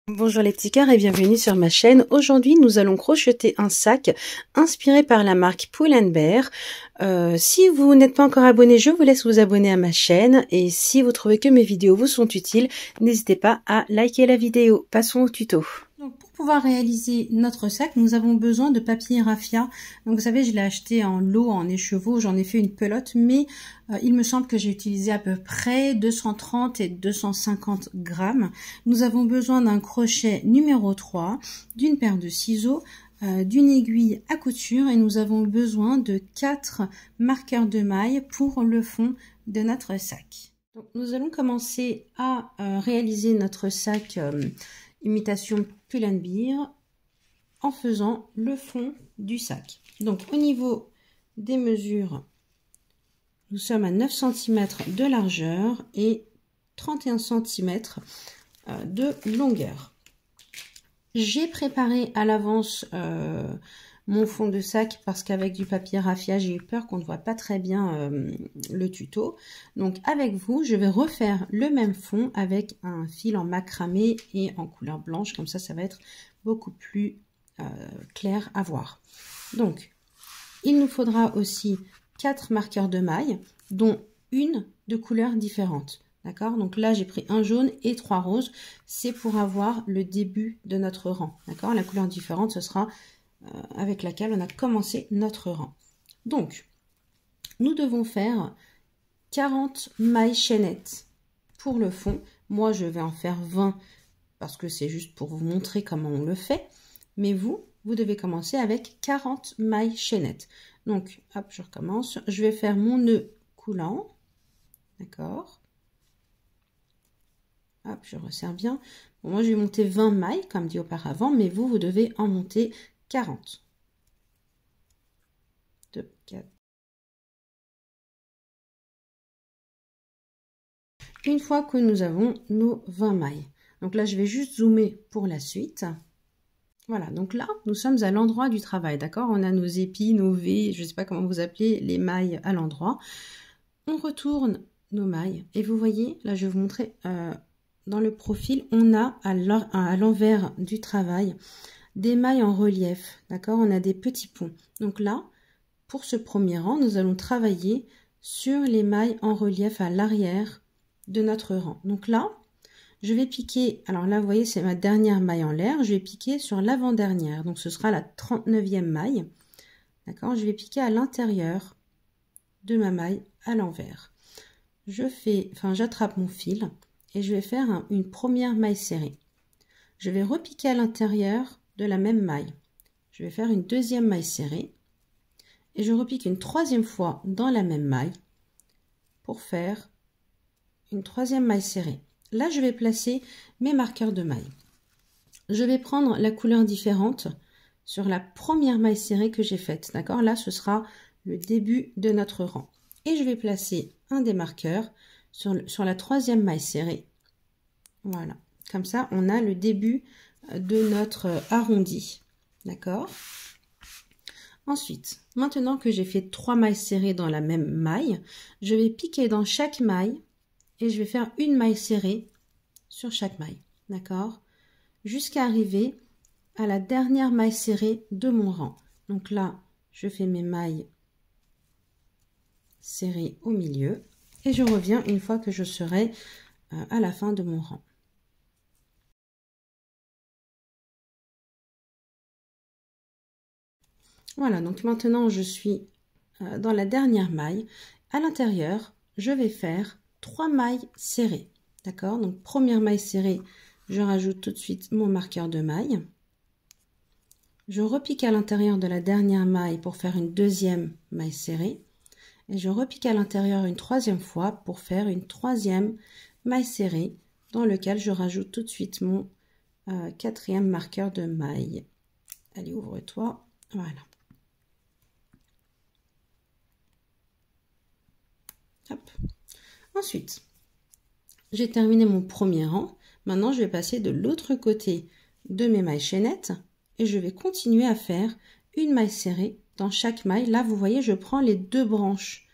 Bonjour les petits cœurs et bienvenue sur ma chaîne. Aujourd'hui, nous allons crocheter un sac inspiré par la marque Pull&Bear. Si vous n'êtes pas encore abonné, je vous laisse vous abonner à ma chaîne. Et si vous trouvez que mes vidéos vous sont utiles, n'hésitez pas à liker la vidéo. Passons au tuto. Donc, pour pouvoir réaliser notre sac, nous avons besoin de papier raffia. Donc, vous savez, je l'ai acheté en lot, en écheveau. J'en ai fait une pelote, mais il me semble que j'ai utilisé à peu près 230 et 250 grammes. Nous avons besoin d'un crochet numéro 3, d'une paire de ciseaux, d'une aiguille à couture et nous avons besoin de 4 marqueurs de mailles pour le fond de notre sac. Donc, nous allons commencer à réaliser notre sac imitation Pull&Bear en faisant le fond du sac. Donc au niveau des mesures, nous sommes à 9 cm de largeur et 31 cm de longueur. J'ai préparé à l'avance mon fond de sac parce qu'avec du papier raffia, j'ai eu peur qu'on ne voit pas très bien le tuto. Donc avec vous, je vais refaire le même fond avec un fil en macramé et en couleur blanche. Comme ça va être beaucoup plus clair à voir. Donc, il nous faudra aussi 4 marqueurs de mailles, dont une de couleurs différentes. D'accord? Donc là, j'ai pris un jaune et 3 roses. C'est pour avoir le début de notre rang. D'accord? La couleur différente, ce sera avec laquelle on a commencé notre rang. Donc, nous devons faire 40 mailles chaînettes pour le fond. Moi, je vais en faire 20 parce que c'est juste pour vous montrer comment on le fait. Mais vous devez commencer avec 40 mailles chaînettes. Donc, hop, je recommence. Je vais faire mon nœud coulant. D'accord? Hop, je resserre bien. Bon, moi, je vais monter 20 mailles, comme dit auparavant, mais vous devez en monter 40. 2, 4. Une fois que nous avons nos 20 mailles. Donc là, je vais juste zoomer pour la suite. Voilà, donc là, nous sommes à l'endroit du travail, d'accord? On a nos épis, nos V, je ne sais pas comment vous appelez, les mailles à l'endroit. On retourne nos mailles et vous voyez, là, je vais vous montrer dans le profil, on a à l'envers du travail des mailles en relief, d'accord? On a des petits ponts. Donc là, pour ce premier rang, nous allons travailler sur les mailles en relief à l'arrière de notre rang. Donc là, je vais piquer, alors là, vous voyez, c'est ma dernière maille en l'air. Je vais piquer sur l'avant-dernière. Donc, ce sera la 39e maille. D'accord? Je vais piquer à l'intérieur de ma maille à l'envers. J'attrape mon fil et je vais faire une première maille serrée. Je vais repiquer à l'intérieur de la même maille. Je vais faire une deuxième maille serrée et je repique une troisième fois dans la même maille pour faire une troisième maille serrée. Là, je vais placer mes marqueurs de maille. Je vais prendre la couleur différente sur la première maille serrée que j'ai faite. D'accord? Là, ce sera le début de notre rang. Et je vais placer un des marqueurs sur la troisième maille serrée. Voilà. Comme ça, on a le début de notre arrondi. D'accord? Ensuite, maintenant que j'ai fait 3 mailles serrées dans la même maille, je vais piquer dans chaque maille et je vais faire une maille serrée sur chaque maille, d'accord? Jusqu'à arriver à la dernière maille serrée de mon rang. Donc là, je fais mes mailles serrées au milieu et je reviens une fois que je serai à la fin de mon rang. Voilà, donc maintenant je suis dans la dernière maille. À l'intérieur, je vais faire 3 mailles serrées. D'accord? Donc première maille serrée, je rajoute tout de suite mon marqueur de maille. Je repique à l'intérieur de la dernière maille pour faire une deuxième maille serrée. Et je repique à l'intérieur une troisième fois pour faire une troisième maille serrée dans lequel je rajoute tout de suite mon quatrième marqueur de maille. Allez, ouvre-toi. Voilà. Hop. Ensuite, j'ai terminé mon premier rang. Maintenant, je vais passer de l'autre côté de mes mailles chaînettes et je vais continuer à faire une maille serrée dans chaque maille. Là, vous voyez, je prends les 2 branches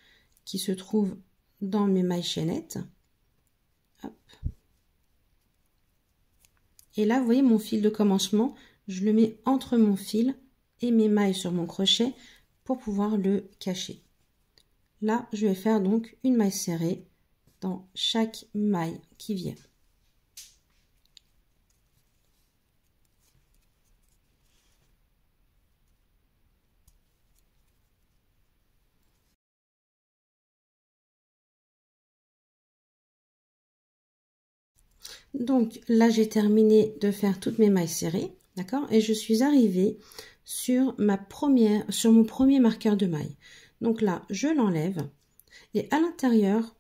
qui se trouvent dans mes mailles chaînettes. Hop. Et là, vous voyez mon fil de commencement, je le mets entre mon fil et mes mailles sur mon crochet pour pouvoir le cacher. Là, je vais faire donc une maille serrée dans chaque maille qui vient. Donc là, j'ai terminé de faire toutes mes mailles serrées, d'accord? Et je suis arrivée sur mon premier marqueur de maille. Donc là, je l'enlève et à l'intérieur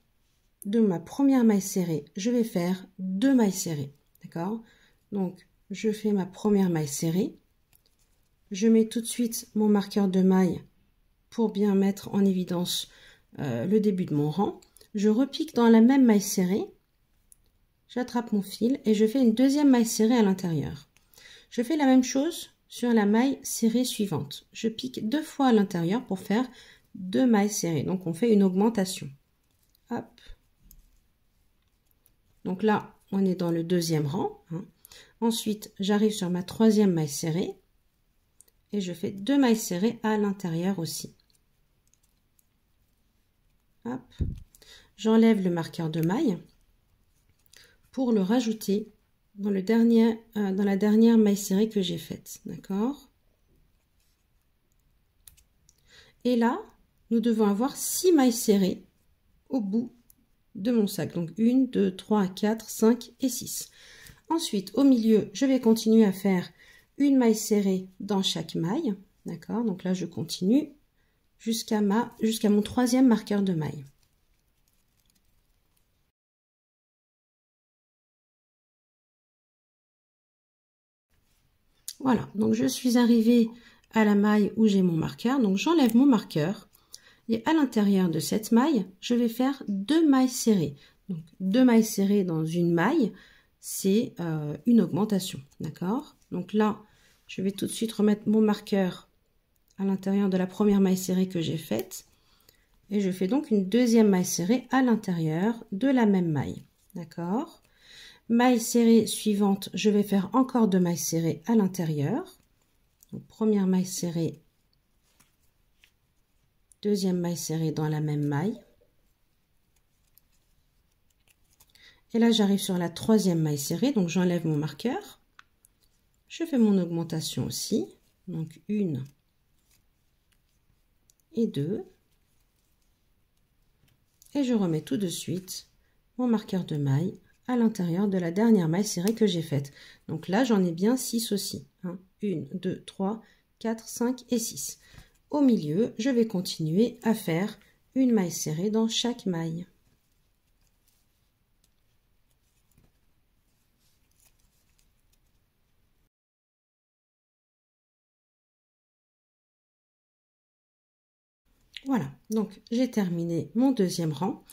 de ma première maille serrée, je vais faire 2 mailles serrées, d'accord? Donc, je fais ma première maille serrée. Je mets tout de suite mon marqueur de maille pour bien mettre en évidence le début de mon rang. Je repique dans la même maille serrée. J'attrape mon fil et je fais une deuxième maille serrée à l'intérieur. Je fais la même chose sur la maille serrée suivante. Je pique 2 fois à l'intérieur pour faire 2 mailles serrées. Donc, on fait une augmentation. Hop. Donc là, on est dans le deuxième rang. Hein. Ensuite, j'arrive sur ma troisième maille serrée et je fais 2 mailles serrées à l'intérieur aussi. Hop. J'enlève le marqueur de maille pour le rajouter dans la dernière maille serrée que j'ai faite. D'accord? Et là, nous devons avoir 6 mailles serrées au bout de mon sac. Donc 1, 2, 3, 4, 5 et 6. Ensuite, au milieu, je vais continuer à faire une maille serrée dans chaque maille. D'accord? Donc là, je continue jusqu'à mon troisième marqueur de maille. Voilà, donc je suis arrivée à la maille où j'ai mon marqueur. Donc j'enlève mon marqueur et à l'intérieur de cette maille, je vais faire 2 mailles serrées. Donc 2 mailles serrées dans une maille, c'est une augmentation. D'accord? Donc là, je vais tout de suite remettre mon marqueur à l'intérieur de la première maille serrée que j'ai faite. Et je fais donc une deuxième maille serrée à l'intérieur de la même maille. D'accord? Maille serrée suivante, je vais faire encore 2 mailles serrées à l'intérieur. Donc première maille serrée, deuxième maille serrée dans la même maille. Et là, j'arrive sur la troisième maille serrée, donc j'enlève mon marqueur. Je fais mon augmentation aussi, donc 1 et 2. Et je remets tout de suite mon marqueur de maille à l'intérieur de la dernière maille serrée que j'ai faite. Donc là, j'en ai bien 6 aussi. 1, 2, 3, 4, 5 et 6. Au milieu, je vais continuer à faire une maille serrée dans chaque maille. Voilà, donc j'ai terminé mon deuxième rang.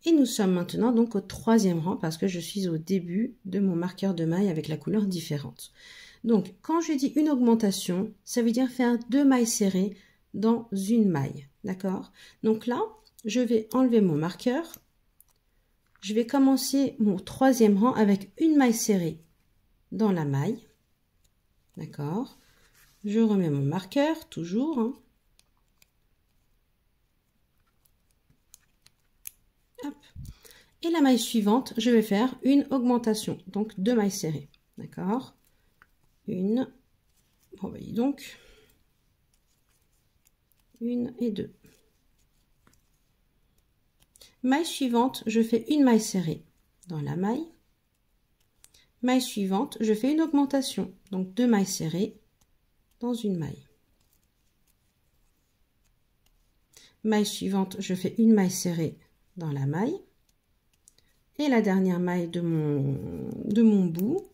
Et nous sommes maintenant donc au troisième rang parce que je suis au début de mon marqueur de maille avec la couleur différente. Donc, quand je dis une augmentation, ça veut dire faire 2 mailles serrées dans une maille. D'accord? Donc là, je vais enlever mon marqueur. Je vais commencer mon troisième rang avec une maille serrée dans la maille. D'accord? Je remets mon marqueur, toujours. Hein. Hop. Et la maille suivante, je vais faire une augmentation, donc 2 mailles serrées. D'accord? Une, bon, voyez donc, 1 et 2. Maille suivante, je fais une maille serrée dans la maille. Maille suivante, je fais une augmentation, donc 2 mailles serrées dans une maille. Maille suivante, je fais une maille serrée dans la maille. Et la dernière maille de mon bout,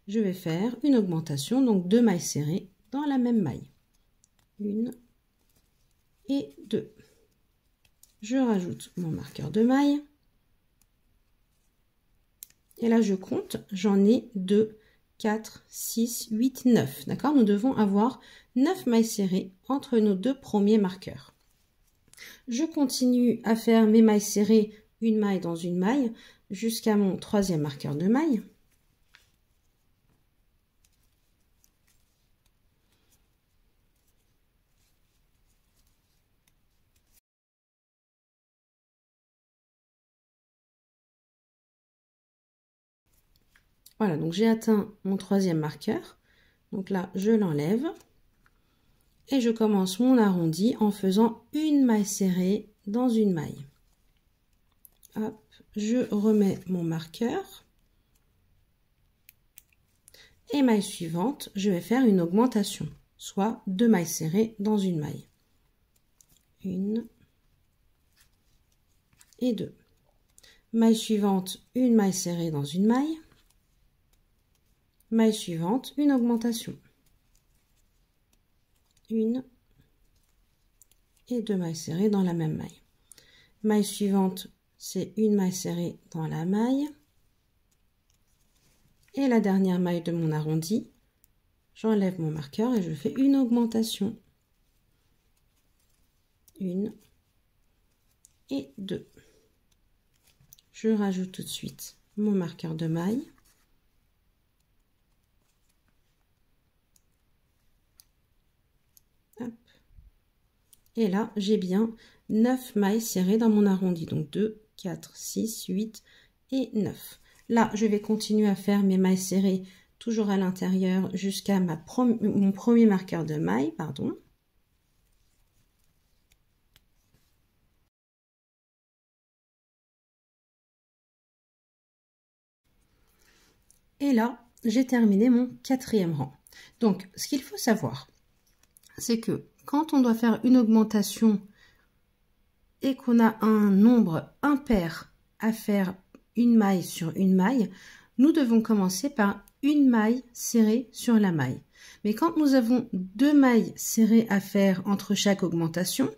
je vais faire une augmentation, donc 2 mailles serrées dans la même maille. 1 et 2. Je rajoute mon marqueur de maille. Et là, je compte, j'en ai 2, 4, 6, 8, 9. D'accord? Nous devons avoir 9 mailles serrées entre nos 2 premiers marqueurs. Je continue à faire mes mailles serrées, une maille dans une maille, jusqu'à mon troisième marqueur de maille. Voilà, donc j'ai atteint mon troisième marqueur. Donc là, je l'enlève. Et je commence mon arrondi en faisant une maille serrée dans une maille. Hop, je remets mon marqueur. Et maille suivante, je vais faire une augmentation, soit 2 mailles serrées dans une maille. 1 et 2. Maille suivante, une maille serrée dans une maille. Maille suivante, une augmentation. 1 et 2 mailles serrées dans la même maille. Maille suivante, c'est une maille serrée dans la maille. Et la dernière maille de mon arrondi, j'enlève mon marqueur et je fais une augmentation. 1 et 2. Je rajoute tout de suite mon marqueur de maille. Hop. Et là, j'ai bien 9 mailles serrées dans mon arrondi. Donc 2, 4, 6, 8 et 9. Là, je vais continuer à faire mes mailles serrées toujours à l'intérieur jusqu'à mon premier marqueur de maille, pardon. Et là, j'ai terminé mon quatrième rang. Donc, ce qu'il faut savoir, c'est que quand on doit faire une augmentation et qu'on a un nombre impair à faire une maille sur une maille, nous devons commencer par une maille serrée sur la maille. Mais quand nous avons 2 mailles serrées à faire entre chaque augmentation,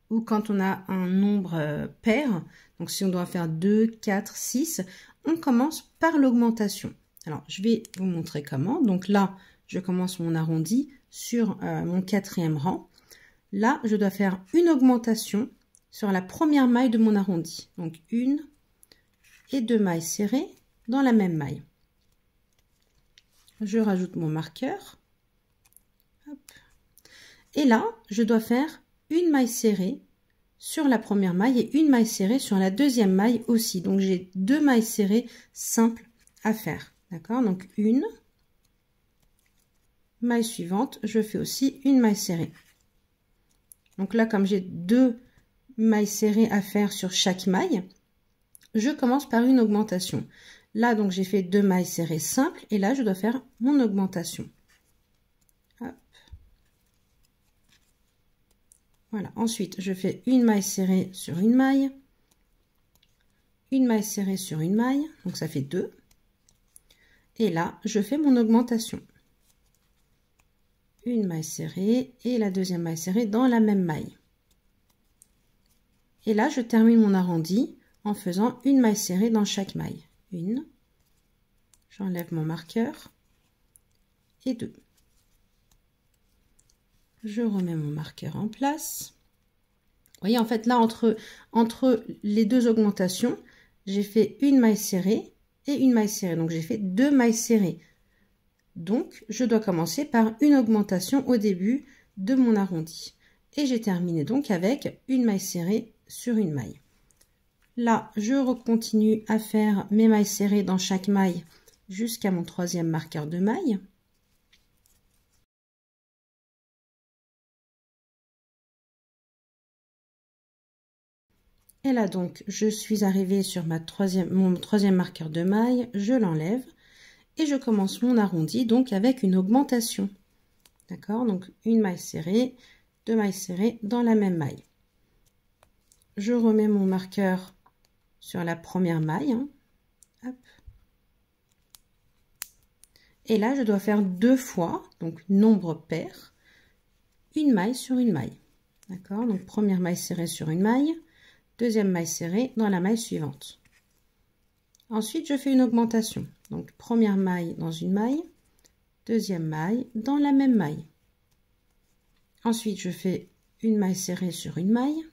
ou quand on a un nombre pair, donc si on doit faire 2, 4, 6, on commence par l'augmentation. Alors, je vais vous montrer comment. Donc là, je commence mon arrondi sur mon quatrième rang. Là, je dois faire une augmentation sur la première maille de mon arrondi. Donc, 1 et 2 mailles serrées dans la même maille. Je rajoute mon marqueur. Hop. Et là, je dois faire une maille serrée sur la première maille et une maille serrée sur la deuxième maille aussi. Donc, j'ai 2 mailles serrées simples à faire. D'accord? Donc, une maille suivante, je fais aussi une maille serrée. Donc là, comme j'ai 2 mailles serrées à faire sur chaque maille, je commence par une augmentation. Là, donc, j'ai fait 2 mailles serrées simples et là, je dois faire mon augmentation. Hop. Voilà. Ensuite, je fais une maille serrée sur une maille serrée sur une maille, donc ça fait 2. Et là, je fais mon augmentation. Une maille serrée et la deuxième maille serrée dans la même maille. Et là, je termine mon arrondi en faisant une maille serrée dans chaque maille. 1, j'enlève mon marqueur et 2. Je remets mon marqueur en place. Vous voyez, en fait, là, entre les deux augmentations, j'ai fait une maille serrée et une maille serrée. Donc, j'ai fait 2 mailles serrées. Donc, je dois commencer par une augmentation au début de mon arrondi. Et j'ai terminé donc avec une maille serrée sur une maille. Là, je continue à faire mes mailles serrées dans chaque maille jusqu'à mon troisième marqueur de maille. Et là donc, je suis arrivée sur mon troisième marqueur de maille, je l'enlève et je commence mon arrondi donc avec une augmentation. D'accord? Donc une maille serrée, 2 mailles serrées dans la même maille. Je remets mon marqueur sur la première maille. Hein. Hop. Et là, je dois faire 2 fois, donc nombre pair, une maille sur une maille. D'accord? Donc première maille serrée sur une maille. Deuxième maille serrée dans la maille suivante. Ensuite, je fais une augmentation. Donc, première maille dans une maille, deuxième maille dans la même maille. Ensuite, je fais une maille serrée sur une maille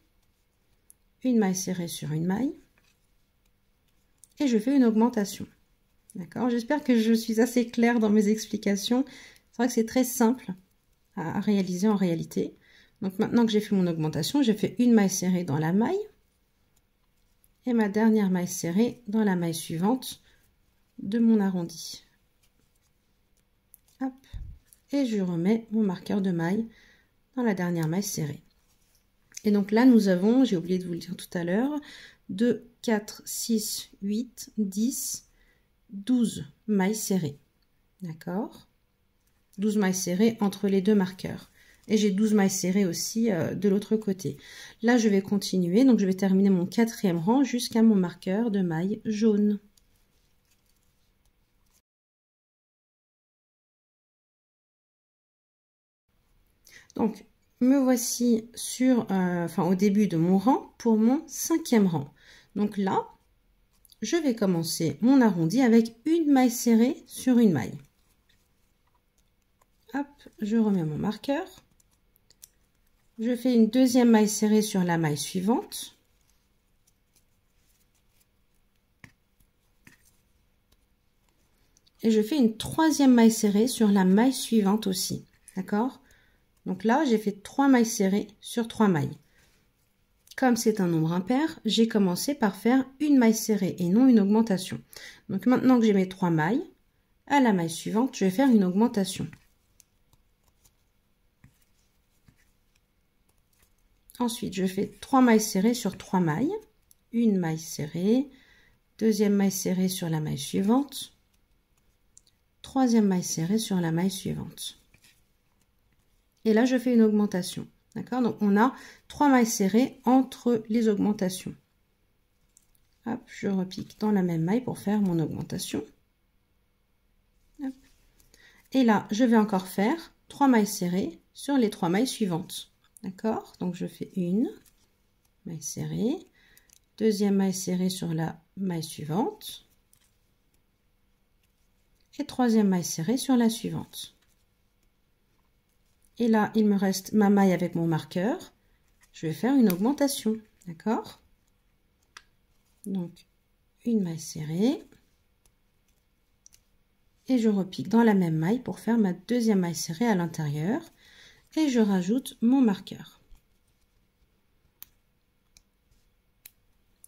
serrée sur une maille, et je fais une augmentation. D'accord? J'espère que je suis assez claire dans mes explications. C'est vrai que c'est très simple à réaliser en réalité. Donc, maintenant que j'ai fait mon augmentation, j'ai fait une maille serrée dans la maille, et ma dernière maille serrée dans la maille suivante de mon arrondi. Hop. Et je remets mon marqueur de maille dans la dernière maille serrée. Et donc là, nous avons, j'ai oublié de vous le dire tout à l'heure, 2, 4, 6, 8, 10, 12 mailles serrées. D'accord? 12 mailles serrées entre les deux marqueurs. Et j'ai 12 mailles serrées aussi de l'autre côté. Là, je vais continuer. Donc, je vais terminer mon 4e rang jusqu'à mon marqueur de maille jaune. Donc, me voici sur, au début de mon rang pour mon 5e rang. Donc là, je vais commencer mon arrondi avec une maille serrée sur une maille. Hop, je remets mon marqueur. Je fais une deuxième maille serrée sur la maille suivante. Et je fais une troisième maille serrée sur la maille suivante aussi. D'accord? Donc là, j'ai fait 3 mailles serrées sur 3 mailles. Comme c'est un nombre impair, j'ai commencé par faire une maille serrée et non une augmentation. Donc maintenant que j'ai mes 3 mailles, à la maille suivante, je vais faire une augmentation. Ensuite, je fais 3 mailles serrées sur 3 mailles. Une maille serrée, deuxième maille serrée sur la maille suivante, troisième maille serrée sur la maille suivante. Et là, je fais une augmentation. D'accord? Donc, on a 3 mailles serrées entre les augmentations. Hop, je repique dans la même maille pour faire mon augmentation. Hop. Et là, je vais encore faire 3 mailles serrées sur les 3 mailles suivantes. D'accord? Donc, je fais une maille serrée, deuxième maille serrée sur la maille suivante et troisième maille serrée sur la suivante. Et là, il me reste ma maille avec mon marqueur. Je vais faire une augmentation. D'accord? Donc, une maille serrée. Et je repique dans la même maille pour faire ma deuxième maille serrée à l'intérieur. Et je rajoute mon marqueur.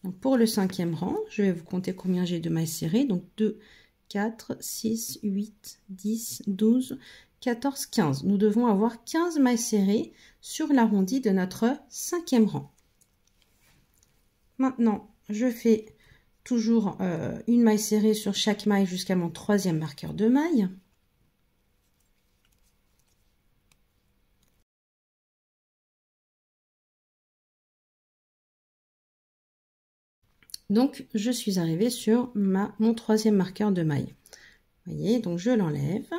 Donc, pour le 5e rang, je vais vous compter combien j'ai de mailles serrées. Donc, 2, 4, 6, 8, 10, 12, 14, 15. Nous devons avoir 15 mailles serrées sur l'arrondi de notre 5e rang. Maintenant, je fais toujours une maille serrée sur chaque maille jusqu'à mon 3e marqueur de maille. Donc, je suis arrivée sur mon 3e marqueur de maille. Vous voyez, donc je l'enlève.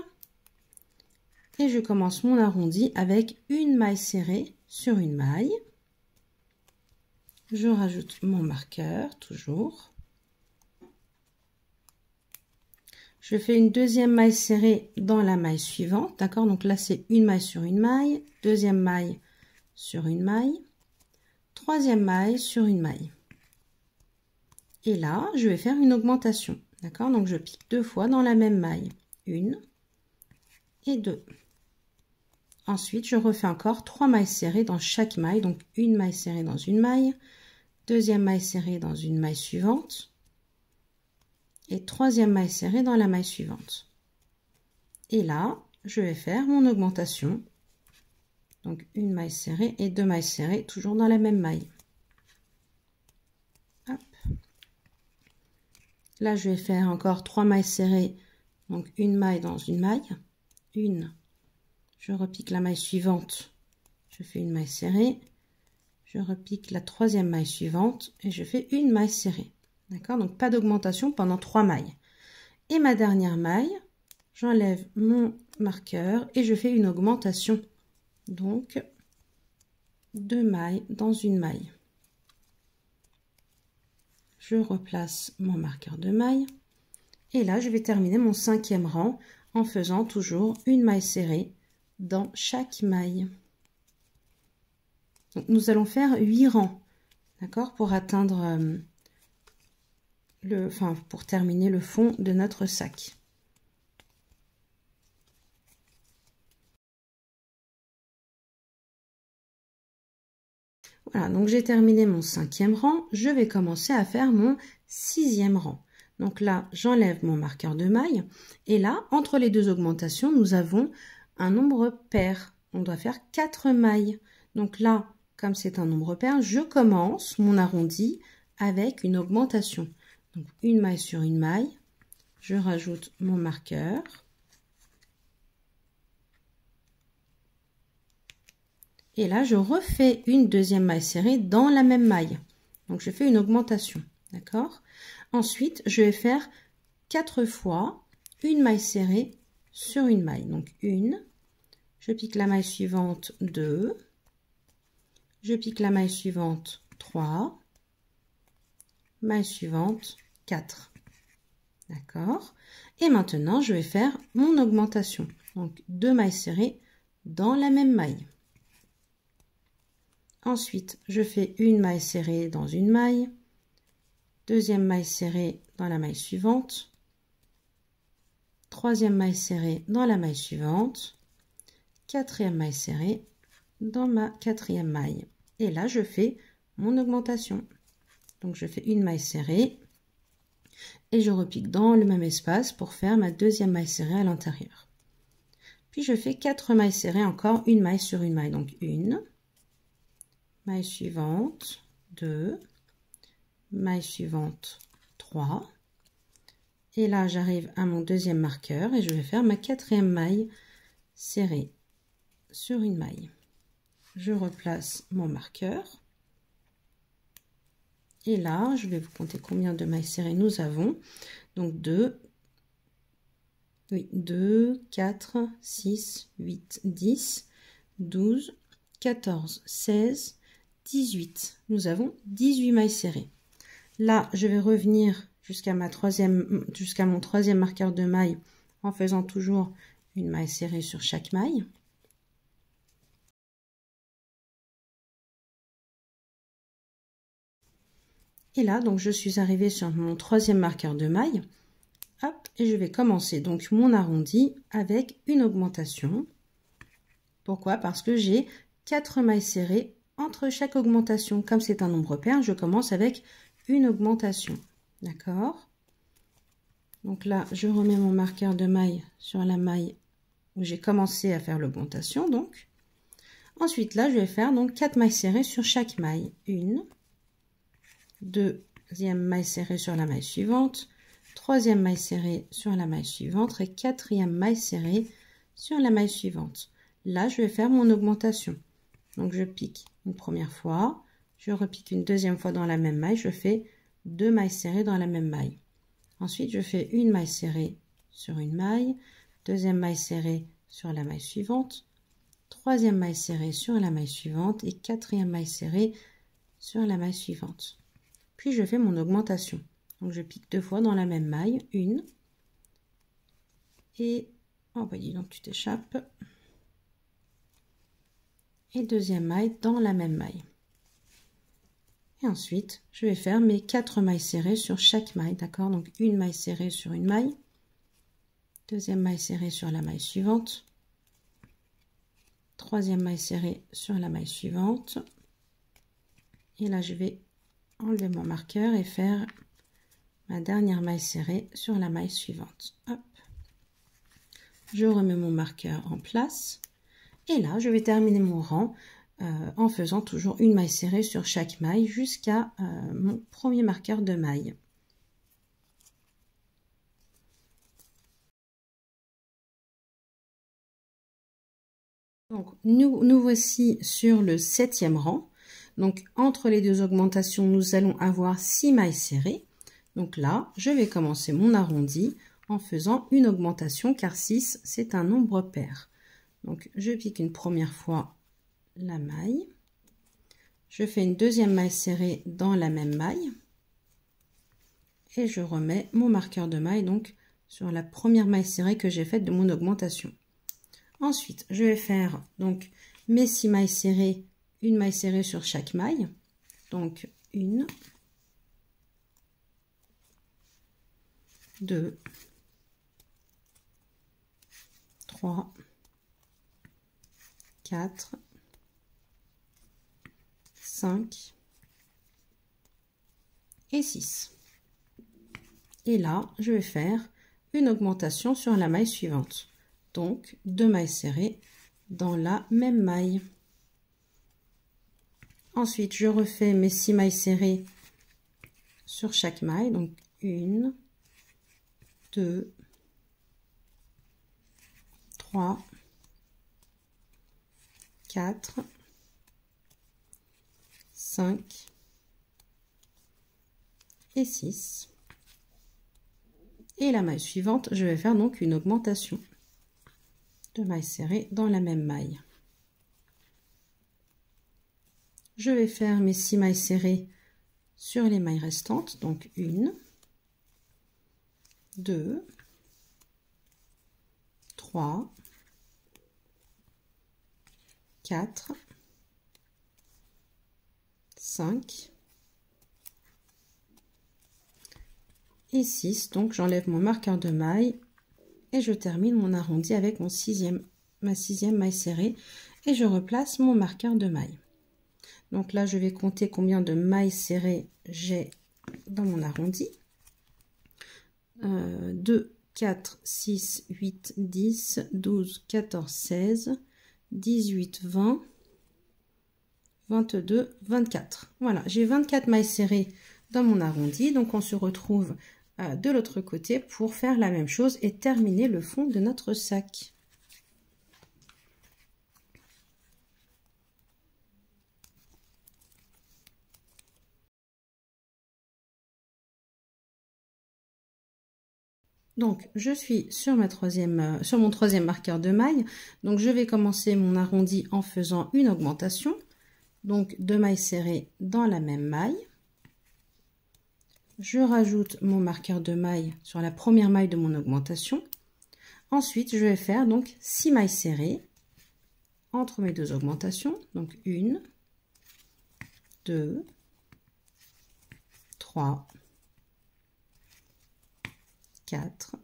Et je commence mon arrondi avec une maille serrée sur une maille. Je rajoute mon marqueur, toujours. Je fais une deuxième maille serrée dans la maille suivante, d'accord? Donc là, c'est une maille sur une maille, deuxième maille sur une maille, troisième maille sur une maille. Et là, je vais faire une augmentation, d'accord? Donc je pique 2 fois dans la même maille, 1 et 2. Ensuite, je refais encore 3 mailles serrées dans chaque maille. Donc, une maille serrée dans une maille, deuxième maille serrée dans une maille suivante et troisième maille serrée dans la maille suivante. Et là, je vais faire mon augmentation. Donc, une maille serrée et 2 mailles serrées, toujours dans la même maille. Hop. Là, je vais faire encore 3 mailles serrées. Donc, une maille dans une maille. Une. Je repique la maille suivante, je fais une maille serrée, je repique la troisième maille suivante et je fais une maille serrée. D'accord? Donc pas d'augmentation pendant 3 mailles. Et ma dernière maille, j'enlève mon marqueur et je fais une augmentation. Donc 2 mailles dans une maille. Je replace mon marqueur de maille et là je vais terminer mon 5e rang en faisant toujours une maille serrée dans chaque maille. Donc, nous allons faire 8 rangs, d'accord, pour atteindre pour terminer le fond de notre sac. Voilà, donc j'ai terminé mon 5e rang, je vais commencer à faire mon 6e rang. Donc là, j'enlève mon marqueur de maille. Et là, entre les deux augmentations, nous avons un nombre pair. On doit faire 4 mailles. Donc là, comme c'est un nombre pair, je commence mon arrondi avec une augmentation. Donc une maille sur une maille. Je rajoute mon marqueur. Et là, je refais une deuxième maille serrée dans la même maille. Donc, je fais une augmentation. D'accord? Ensuite, je vais faire 4 fois une maille serrée sur une maille. Donc, une. Je pique la maille suivante, 2. Je pique la maille suivante, 3. Maille suivante, 4. D'accord? Et maintenant, je vais faire mon augmentation. Donc, 2 mailles serrées dans la même maille. Ensuite, je fais une maille serrée dans une maille, deuxième maille serrée dans la maille suivante, troisième maille serrée dans la maille suivante, quatrième maille serrée dans ma quatrième maille. Et là, je fais mon augmentation. Donc, je fais une maille serrée et je repique dans le même espace pour faire ma deuxième maille serrée à l'intérieur. Puis, je fais 4 mailles serrées, encore une maille sur une maille. Donc, une. Maille suivante, 2, maille suivante, 3. Et là, j'arrive à mon deuxième marqueur et je vais faire ma quatrième maille serrée sur une maille. Je replace mon marqueur. Et là, je vais vous compter combien de mailles serrées nous avons. Donc 2, 4, 6, 8, 10, 12, 14, 16, 18. Nous avons 18 mailles serrées. Là, je vais revenir jusqu'à mon troisième marqueur de maille en faisant toujours une maille serrée sur chaque maille. Et là, donc, je suis arrivée sur mon troisième marqueur de maille. Hop, et je vais commencer donc mon arrondi avec une augmentation. Pourquoi? Parce que j'ai 4 mailles serrées entre chaque augmentation. Comme c'est un nombre pair, je commence avec une augmentation. D'accord? Donc là, je remets mon marqueur de maille sur la maille où j'ai commencé à faire l'augmentation. Donc, ensuite là, je vais faire donc 4 mailles serrées sur chaque maille. Une, deuxième maille serrée sur la maille suivante, troisième maille serrée sur la maille suivante et quatrième maille serrée sur la maille suivante. Là, je vais faire mon augmentation. Donc, je pique une première fois, je repique une deuxième fois dans la même maille, je fais 2 mailles serrées dans la même maille. Ensuite, je fais une maille serrée sur une maille, deuxième maille serrée sur la maille suivante, troisième maille serrée sur la maille suivante et quatrième maille serrée sur la maille suivante. Puis, je fais mon augmentation. Donc, je pique 2 fois dans la même maille, une, et, oh bah dis donc, tu t'échappes. Et deuxième maille dans la même maille. Et ensuite, je vais faire mes 4 mailles serrées sur chaque maille, d'accord? Donc, une maille serrée sur une maille, deuxième maille serrée sur la maille suivante, troisième maille serrée sur la maille suivante. Et là, je vais enlever mon marqueur et faire ma dernière maille serrée sur la maille suivante. Hop. Je remets mon marqueur en place. Et là, je vais terminer mon rang en faisant toujours une maille serrée sur chaque maille jusqu'à mon premier marqueur de maille. Donc, nous voici sur le 7e rang. Donc, entre les deux augmentations, nous allons avoir 6 mailles serrées. Donc là, je vais commencer mon arrondi en faisant une augmentation car 6, c'est un nombre pair. Donc, je pique une première fois la maille. Je fais une deuxième maille serrée dans la même maille. Et je remets mon marqueur de maille donc sur la première maille serrée que j'ai faite de mon augmentation. Ensuite, je vais faire donc mes 6 mailles serrées, une maille serrée sur chaque maille. Donc, une, 2, 3, 4, 5 et 6. Et là, je vais faire une augmentation sur la maille suivante. Donc, 2 mailles serrées dans la même maille. Ensuite, je refais mes 6 mailles serrées sur chaque maille. Donc, 1, 2, 3, 4, 5 et 6. Et la maille suivante, je vais faire donc une augmentation. 2 mailles serrées dans la même maille. Je vais faire mes 6 mailles serrées sur les mailles restantes. Donc 1, 2, 3, 4, 5 et 6. Donc j'enlève mon marqueur de maille et je termine mon arrondi avec ma sixième maille serrée et je replace mon marqueur de maille. Donc là je vais compter combien de mailles serrées j'ai dans mon arrondi. 2, 4, 6, 8, 10, 12, 14, 16, 18, 20, 22, 24. Voilà, j'ai 24 mailles serrées dans mon arrondi. Donc on se retrouve de l'autre côté pour faire la même chose et terminer le fond de notre sac. Donc je suis sur mon troisième marqueur de maille. Donc je vais commencer mon arrondi en faisant une augmentation. Donc 2 mailles serrées dans la même maille. Je rajoute mon marqueur de maille sur la première maille de mon augmentation. Ensuite, je vais faire donc 6 mailles serrées entre mes deux augmentations. Donc 1, 2, 3, 4,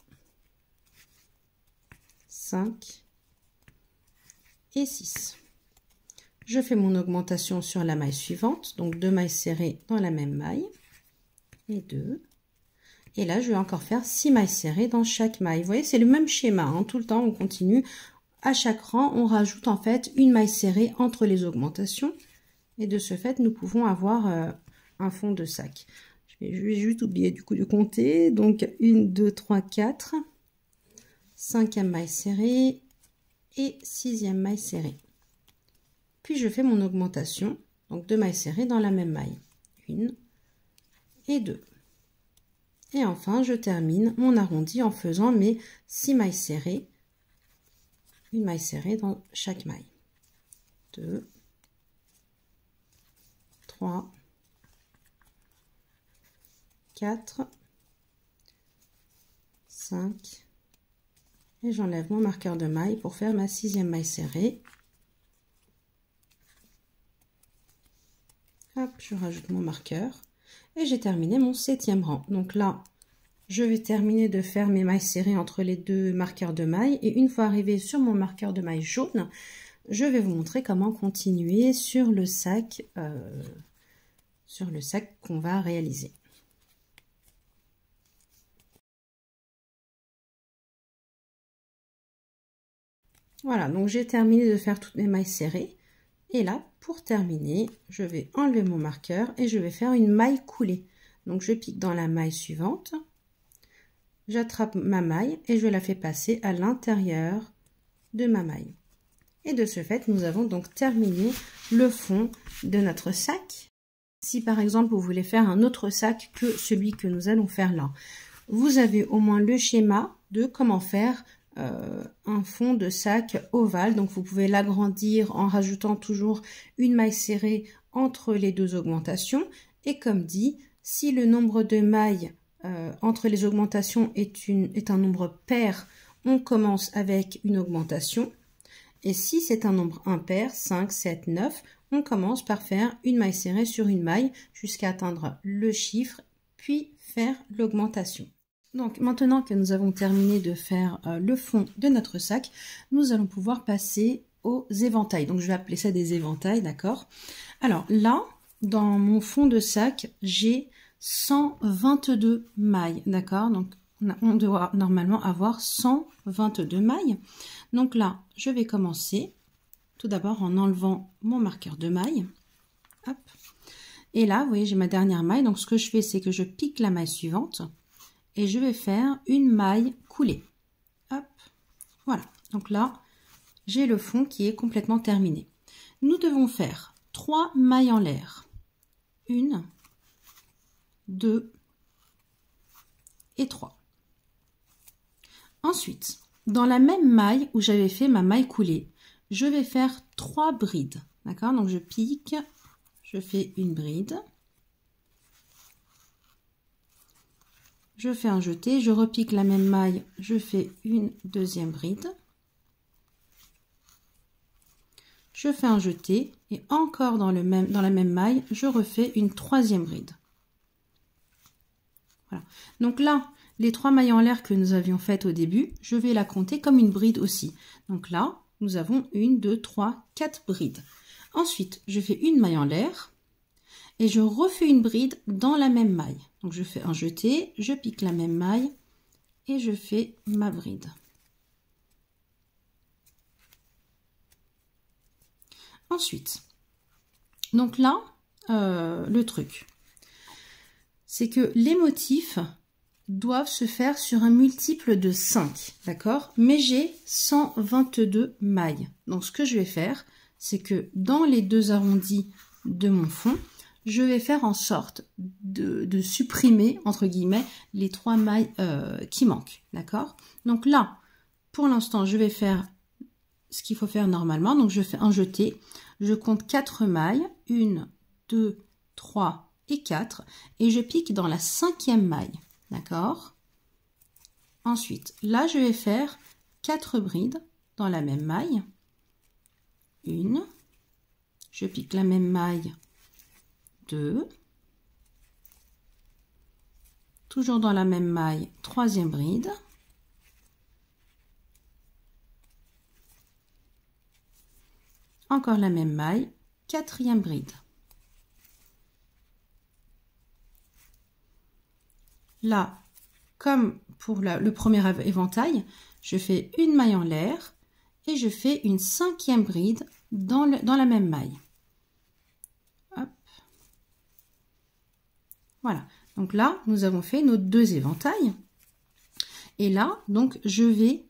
5 et 6. Je fais mon augmentation sur la maille suivante, donc 2 mailles serrées dans la même maille, et 2. Et là, je vais encore faire 6 mailles serrées dans chaque maille. Vous voyez, c'est le même schéma, hein, tout le temps, on continue. À chaque rang, on rajoute en fait une maille serrée entre les augmentations. Et de ce fait, nous pouvons avoir un fond de sac. Je vais juste oublier du coup de compter. Donc, 1, 2, 3, 4. 5e maille serrée et 6e maille serrée. Puis, je fais mon augmentation. Donc, 2 mailles serrées dans la même maille. 1 et 2. Et enfin, je termine mon arrondi en faisant mes 6 mailles serrées. Une maille serrée dans chaque maille. 2, 3, 4, 5. Et j'enlève mon marqueur de maille pour faire ma 6e maille serrée. Hop, je rajoute mon marqueur. Et j'ai terminé mon 7e rang. Donc là, je vais terminer de faire mes mailles serrées entre les deux marqueurs de mailles. Et une fois arrivé sur mon marqueur de maille jaune, je vais vous montrer comment continuer sur le sac qu'on va réaliser. Voilà, donc j'ai terminé de faire toutes mes mailles serrées. Et là, pour terminer, je vais enlever mon marqueur et je vais faire une maille coulée. Donc, je pique dans la maille suivante. J'attrape ma maille et je la fais passer à l'intérieur de ma maille. Et de ce fait, nous avons donc terminé le fond de notre sac. Si par exemple, vous voulez faire un autre sac que celui que nous allons faire là, vous avez au moins le schéma de comment faire un fond de sac ovale. Donc vous pouvez l'agrandir en rajoutant toujours une maille serrée entre les deux augmentations. Et comme dit, si le nombre de mailles entre les augmentations est un nombre pair, on commence avec une augmentation. Et si c'est un nombre impair, 5, 7, 9, on commence par faire une maille serrée sur une maille jusqu'à atteindre le chiffre, puis faire l'augmentation. Donc maintenant que nous avons terminé de faire le fond de notre sac, nous allons pouvoir passer aux éventails. Donc je vais appeler ça des éventails, d'accord? Alors là, dans mon fond de sac, j'ai 122 mailles, d'accord? Donc, on doit normalement avoir 122 mailles. Donc là, je vais commencer tout d'abord en enlevant mon marqueur de mailles. Hop. Et là, vous voyez, j'ai ma dernière maille. Donc, ce que je fais, c'est que je pique la maille suivante et je vais faire une maille coulée. Hop. Voilà. Donc là, j'ai le fond qui est complètement terminé. Nous devons faire 3 mailles en l'air. 1, 2 et 3. Ensuite, dans la même maille où j'avais fait ma maille coulée, je vais faire 3 brides. D'accord? Donc je pique, je fais une bride, je fais un jeté, je repique la même maille, je fais une deuxième bride, je fais un jeté et encore dans la même maille, je refais une troisième bride. Voilà. Donc là, les 3 mailles en l'air que nous avions faites au début, je vais la compter comme une bride aussi. Donc là, nous avons 1, 2, 3, 4 brides. Ensuite, je fais une maille en l'air et je refais une bride dans la même maille. Donc je fais un jeté, je pique la même maille et je fais ma bride. Ensuite, donc là, le truc, c'est que les motifs doivent se faire sur un multiple de 5, d'accord? Mais j'ai 122 mailles. Donc ce que je vais faire, c'est que dans les 2 arrondis de mon fond, je vais faire en sorte de supprimer, entre guillemets, les 3 mailles qui manquent, d'accord? Donc là, pour l'instant, je vais faire ce qu'il faut faire normalement. Donc je fais un jeté, je compte 4 mailles, 1, 2, 3 et 4, et je pique dans la 5e maille, d'accord? Ensuite, là, je vais faire 4 brides dans la même maille. 1, je pique la même maille, 2, toujours dans la même maille, 3e bride, encore la même maille, 4e bride. Là, comme pour le premier éventail, je fais une maille en l'air et je fais une 5e bride dans la même maille. Hop. Voilà. Donc là, nous avons fait nos 2 éventails. Et là, donc, je vais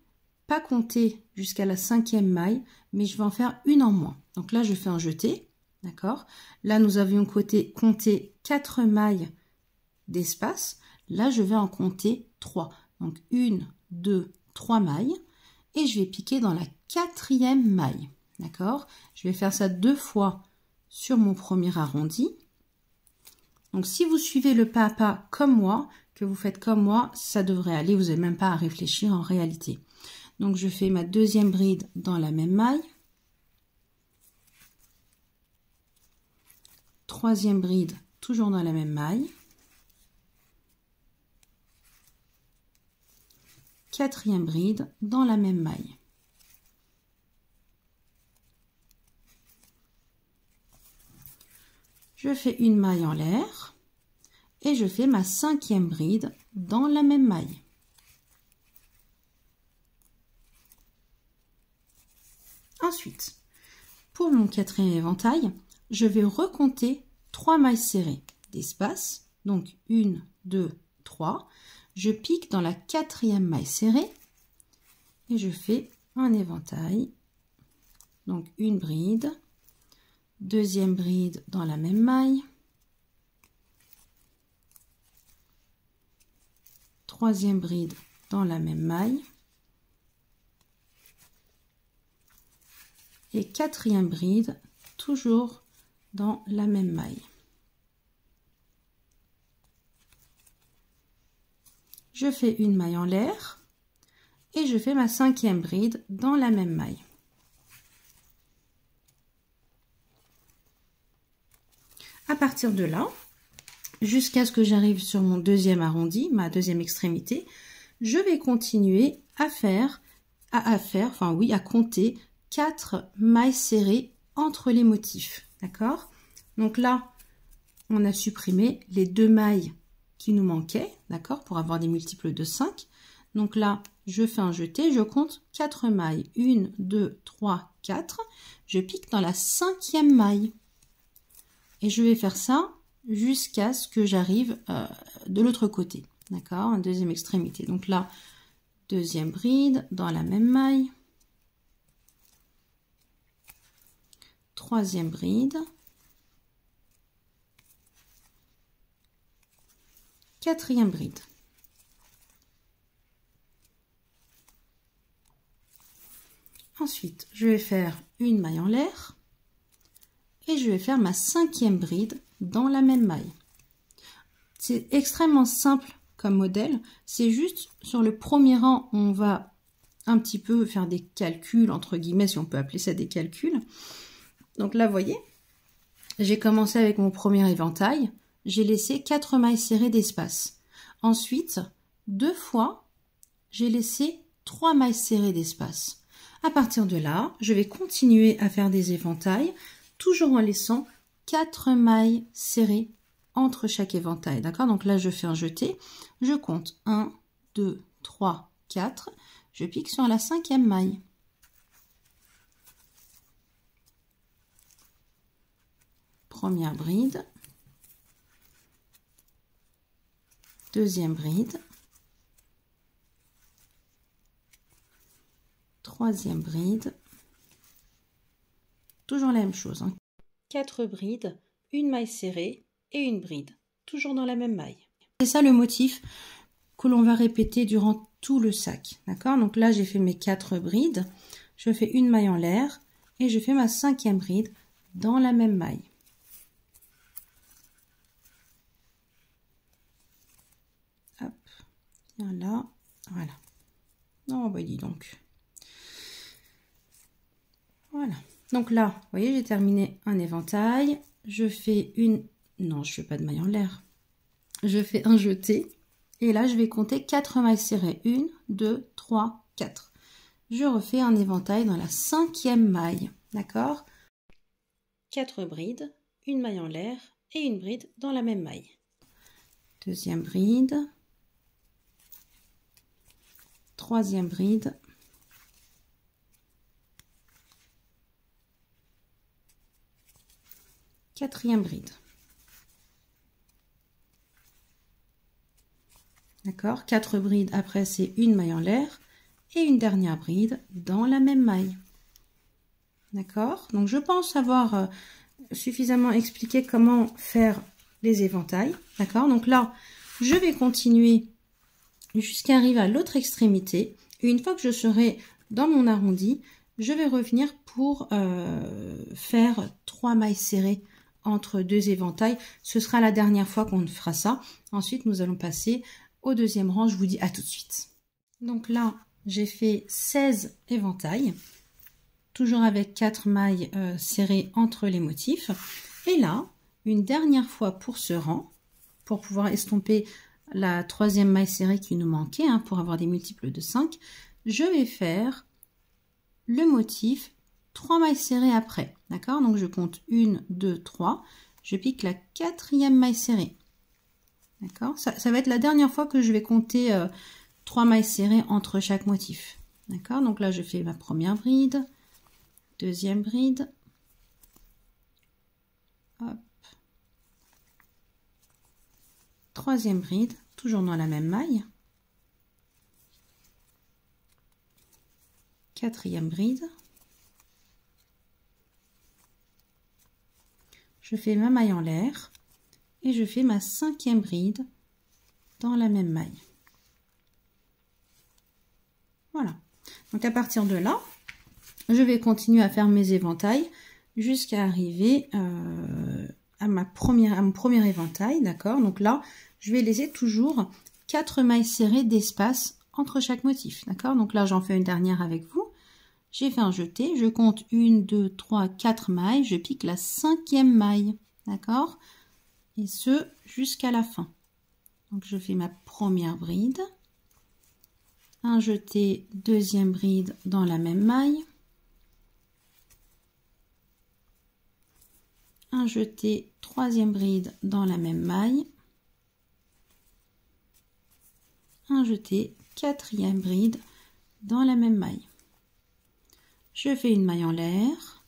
pas compter jusqu'à la 5e maille, mais je vais en faire une en moins. Donc là, je fais un jeté, d'accord? Là, nous avions compté 4 mailles d'espace. Là, je vais en compter 3. Donc 1, 2, 3 mailles. Et je vais piquer dans la 4e maille, d'accord? Je vais faire ça 2 fois sur mon premier arrondi. Donc si vous suivez le pas à pas comme moi, que vous faites comme moi, ça devrait aller. Vous n'avez même pas à réfléchir en réalité. Donc je fais ma 2e bride dans la même maille. 3e bride toujours dans la même maille. 4e bride dans la même maille. Je fais une maille en l'air et je fais ma 5e bride dans la même maille. Ensuite, pour mon 4e éventail, je vais recompter 3 mailles serrées d'espace. Donc 1, 2, 3. Je pique dans la 4e maille serrée et je fais un éventail. Donc une bride, 2e bride dans la même maille, 3e bride dans la même maille et 4e bride toujours dans la même maille. Je fais une maille en l'air et je fais ma 5e bride dans la même maille. À partir de là, jusqu'à ce que j'arrive sur mon 2e arrondi, ma 2e extrémité, je vais continuer à compter 4 mailles serrées entre les motifs, d'accord? Donc là, on a supprimé les 2 mailles qui nous manquait, d'accord, pour avoir des multiples de 5. Donc là, je fais un jeté, je compte 4 mailles. 1, 2, 3, 4. Je pique dans la 5e maille. Et je vais faire ça jusqu'à ce que j'arrive de l'autre côté, d'accord, en deuxième extrémité. Donc là, deuxième bride dans la même maille. Troisième bride. Quatrième bride. Ensuite, je vais faire une maille en l'air et je vais faire ma 5e bride dans la même maille. C'est extrêmement simple comme modèle, c'est juste sur le premier rang, on va un petit peu faire des calculs, entre guillemets, si on peut appeler ça des calculs. Donc là, vous voyez, j'ai commencé avec mon premier éventail, j'ai laissé 4 mailles serrées d'espace. Ensuite, 2 fois, j'ai laissé 3 mailles serrées d'espace. À partir de là, je vais continuer à faire des éventails, toujours en laissant 4 mailles serrées entre chaque éventail. D'accord? Donc là, je fais un jeté. Je compte 1, 2, 3, 4. Je pique sur la 5e maille. Première bride. Deuxième bride. Troisième bride. Toujours la même chose. 4 brides, une maille serrée et une bride. Toujours dans la même maille. C'est ça le motif que l'on va répéter durant tout le sac. D'accord? Donc là, j'ai fait mes 4 brides. Je fais une maille en l'air et je fais ma 5e bride dans la même maille. Hop. Bien là. Voilà. Oh, bah dis donc. Voilà. Donc là, vous voyez, j'ai terminé un éventail. Je fais une... Non, je fais pas de maille en l'air. Je fais un jeté. Et là, je vais compter 4 mailles serrées. 1, 2, 3, 4. Je refais un éventail dans la 5e maille. D'accord? 4 brides, une maille en l'air et une bride dans la même maille. Deuxième bride. Troisième bride. Quatrième bride. D'accord? 4 brides, après c'est une maille en l'air et une dernière bride dans la même maille. D'accord? Donc je pense avoir suffisamment expliqué comment faire les éventails. D'accord? Donc là, je vais continuer jusqu'à arriver à l'autre extrémité. Et une fois que je serai dans mon arrondi, je vais revenir pour faire 3 mailles serrées entre 2 éventails. Ce sera la dernière fois qu'on fera ça. Ensuite, nous allons passer au deuxième rang. Je vous dis à tout de suite. Donc là, j'ai fait 16 éventails, toujours avec 4 mailles serrées entre les motifs. Et là, une dernière fois pour ce rang, pour pouvoir estomper la 3e maille serrée qui nous manquait, hein, pour avoir des multiples de 5, je vais faire le motif 3 mailles serrées après. D'accord? Donc je compte 1, 2, 3. Je pique la 4e maille serrée. D'accord? Ça va être la dernière fois que je vais compter 3 mailles serrées entre chaque motif. D'accord? Donc là, je fais ma première bride, deuxième bride. Hop. Troisième bride, toujours dans la même maille. Quatrième bride. Je fais ma maille en l'air et je fais ma 5e bride dans la même maille. Voilà. Donc à partir de là, je vais continuer à faire mes éventails jusqu'à arriver à mon premier éventail. D'accord? Donc là, je vais laisser toujours 4 mailles serrées d'espace entre chaque motif. D'accord? Donc là, j'en fais une dernière avec vous. J'ai fait un jeté, je compte 1, 2, 3, 4 mailles, je pique la 5e maille, d'accord? Et ce, jusqu'à la fin. Donc je fais ma première bride, un jeté, deuxième bride dans la même maille, un jeté, troisième bride dans la même maille, un jeté, quatrième bride dans la même maille. Je fais une maille en l'air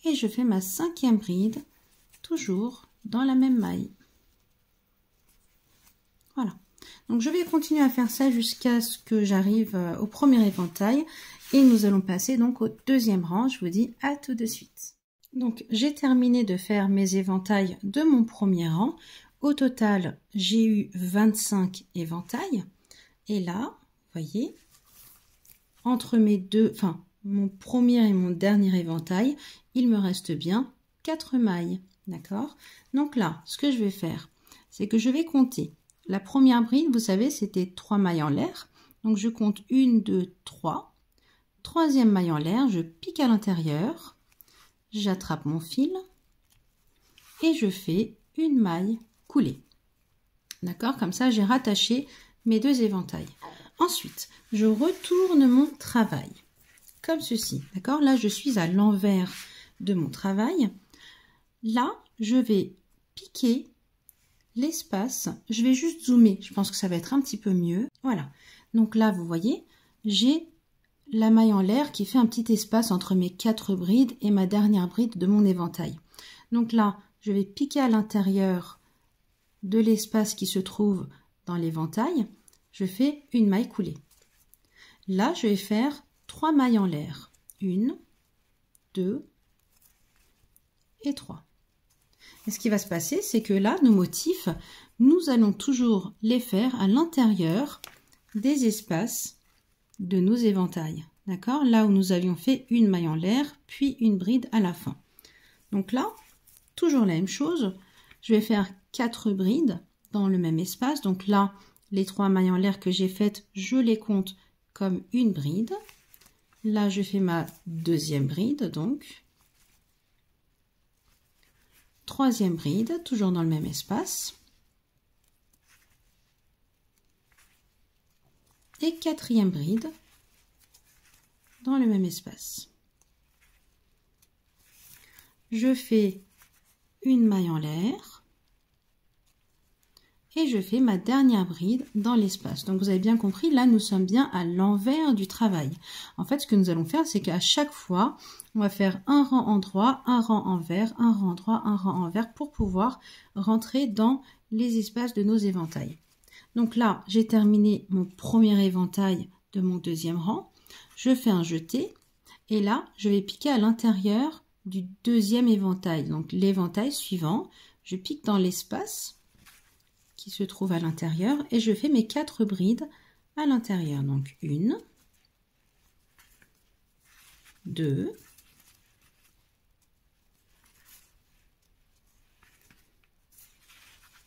et je fais ma cinquième bride, toujours dans la même maille. Voilà. Donc je vais continuer à faire ça jusqu'à ce que j'arrive au premier éventail et nous allons passer donc au deuxième rang. Je vous dis à tout de suite. Donc j'ai terminé de faire mes éventails de mon premier rang. Au total, j'ai eu 25 éventails. Et là, vous voyez, entre mes deux, enfin mon premier et mon dernier éventail, il me reste bien 4 mailles. D'accord? Donc là, ce que je vais faire, c'est que je vais compter. La première bride, vous savez, c'était 3 mailles en l'air. Donc je compte 1, 2, 3. Troisième maille en l'air, je pique à l'intérieur. J'attrape mon fil et je fais une maille coulée. D'accord? Comme ça, j'ai rattaché mes deux éventails. Ensuite, je retourne mon travail comme ceci. D'accord? Là, je suis à l'envers de mon travail. Là, je vais piquer l'espace. Je vais juste zoomer. Je pense que ça va être un petit peu mieux. Voilà. Donc là, vous voyez, j'ai la maille en l'air qui fait un petit espace entre mes 4 brides et ma dernière bride de mon éventail. Donc là, je vais piquer à l'intérieur de l'espace qui se trouve dans l'éventail. Je fais une maille coulée. Là, je vais faire 3 mailles en l'air. 1, 2 et 3. Et ce qui va se passer, c'est que là, nos motifs, nous allons toujours les faire à l'intérieur des espaces de nos éventails. D'accord? Là où nous avions fait une maille en l'air, puis une bride à la fin. Donc là, toujours la même chose. Je vais faire 4 brides dans le même espace. Donc là, les 3 mailles en l'air que j'ai faites, je les compte comme une bride. Là, je fais ma deuxième bride, donc. Troisième bride, toujours dans le même espace. Et quatrième bride dans le même espace. Je fais une maille en l'air et je fais ma dernière bride dans l'espace. Donc vous avez bien compris, là nous sommes bien à l'envers du travail. En fait, ce que nous allons faire, c'est qu'à chaque fois, on va faire un rang endroit, un rang envers, un rang droit, un rang envers pour pouvoir rentrer dans les espaces de nos éventails. Donc là, j'ai terminé mon premier éventail de mon deuxième rang. Je fais un jeté et là, je vais piquer à l'intérieur du deuxième éventail. Donc l'éventail suivant, je pique dans l'espace qui se trouve à l'intérieur et je fais mes 4 brides à l'intérieur. Donc 1, 2,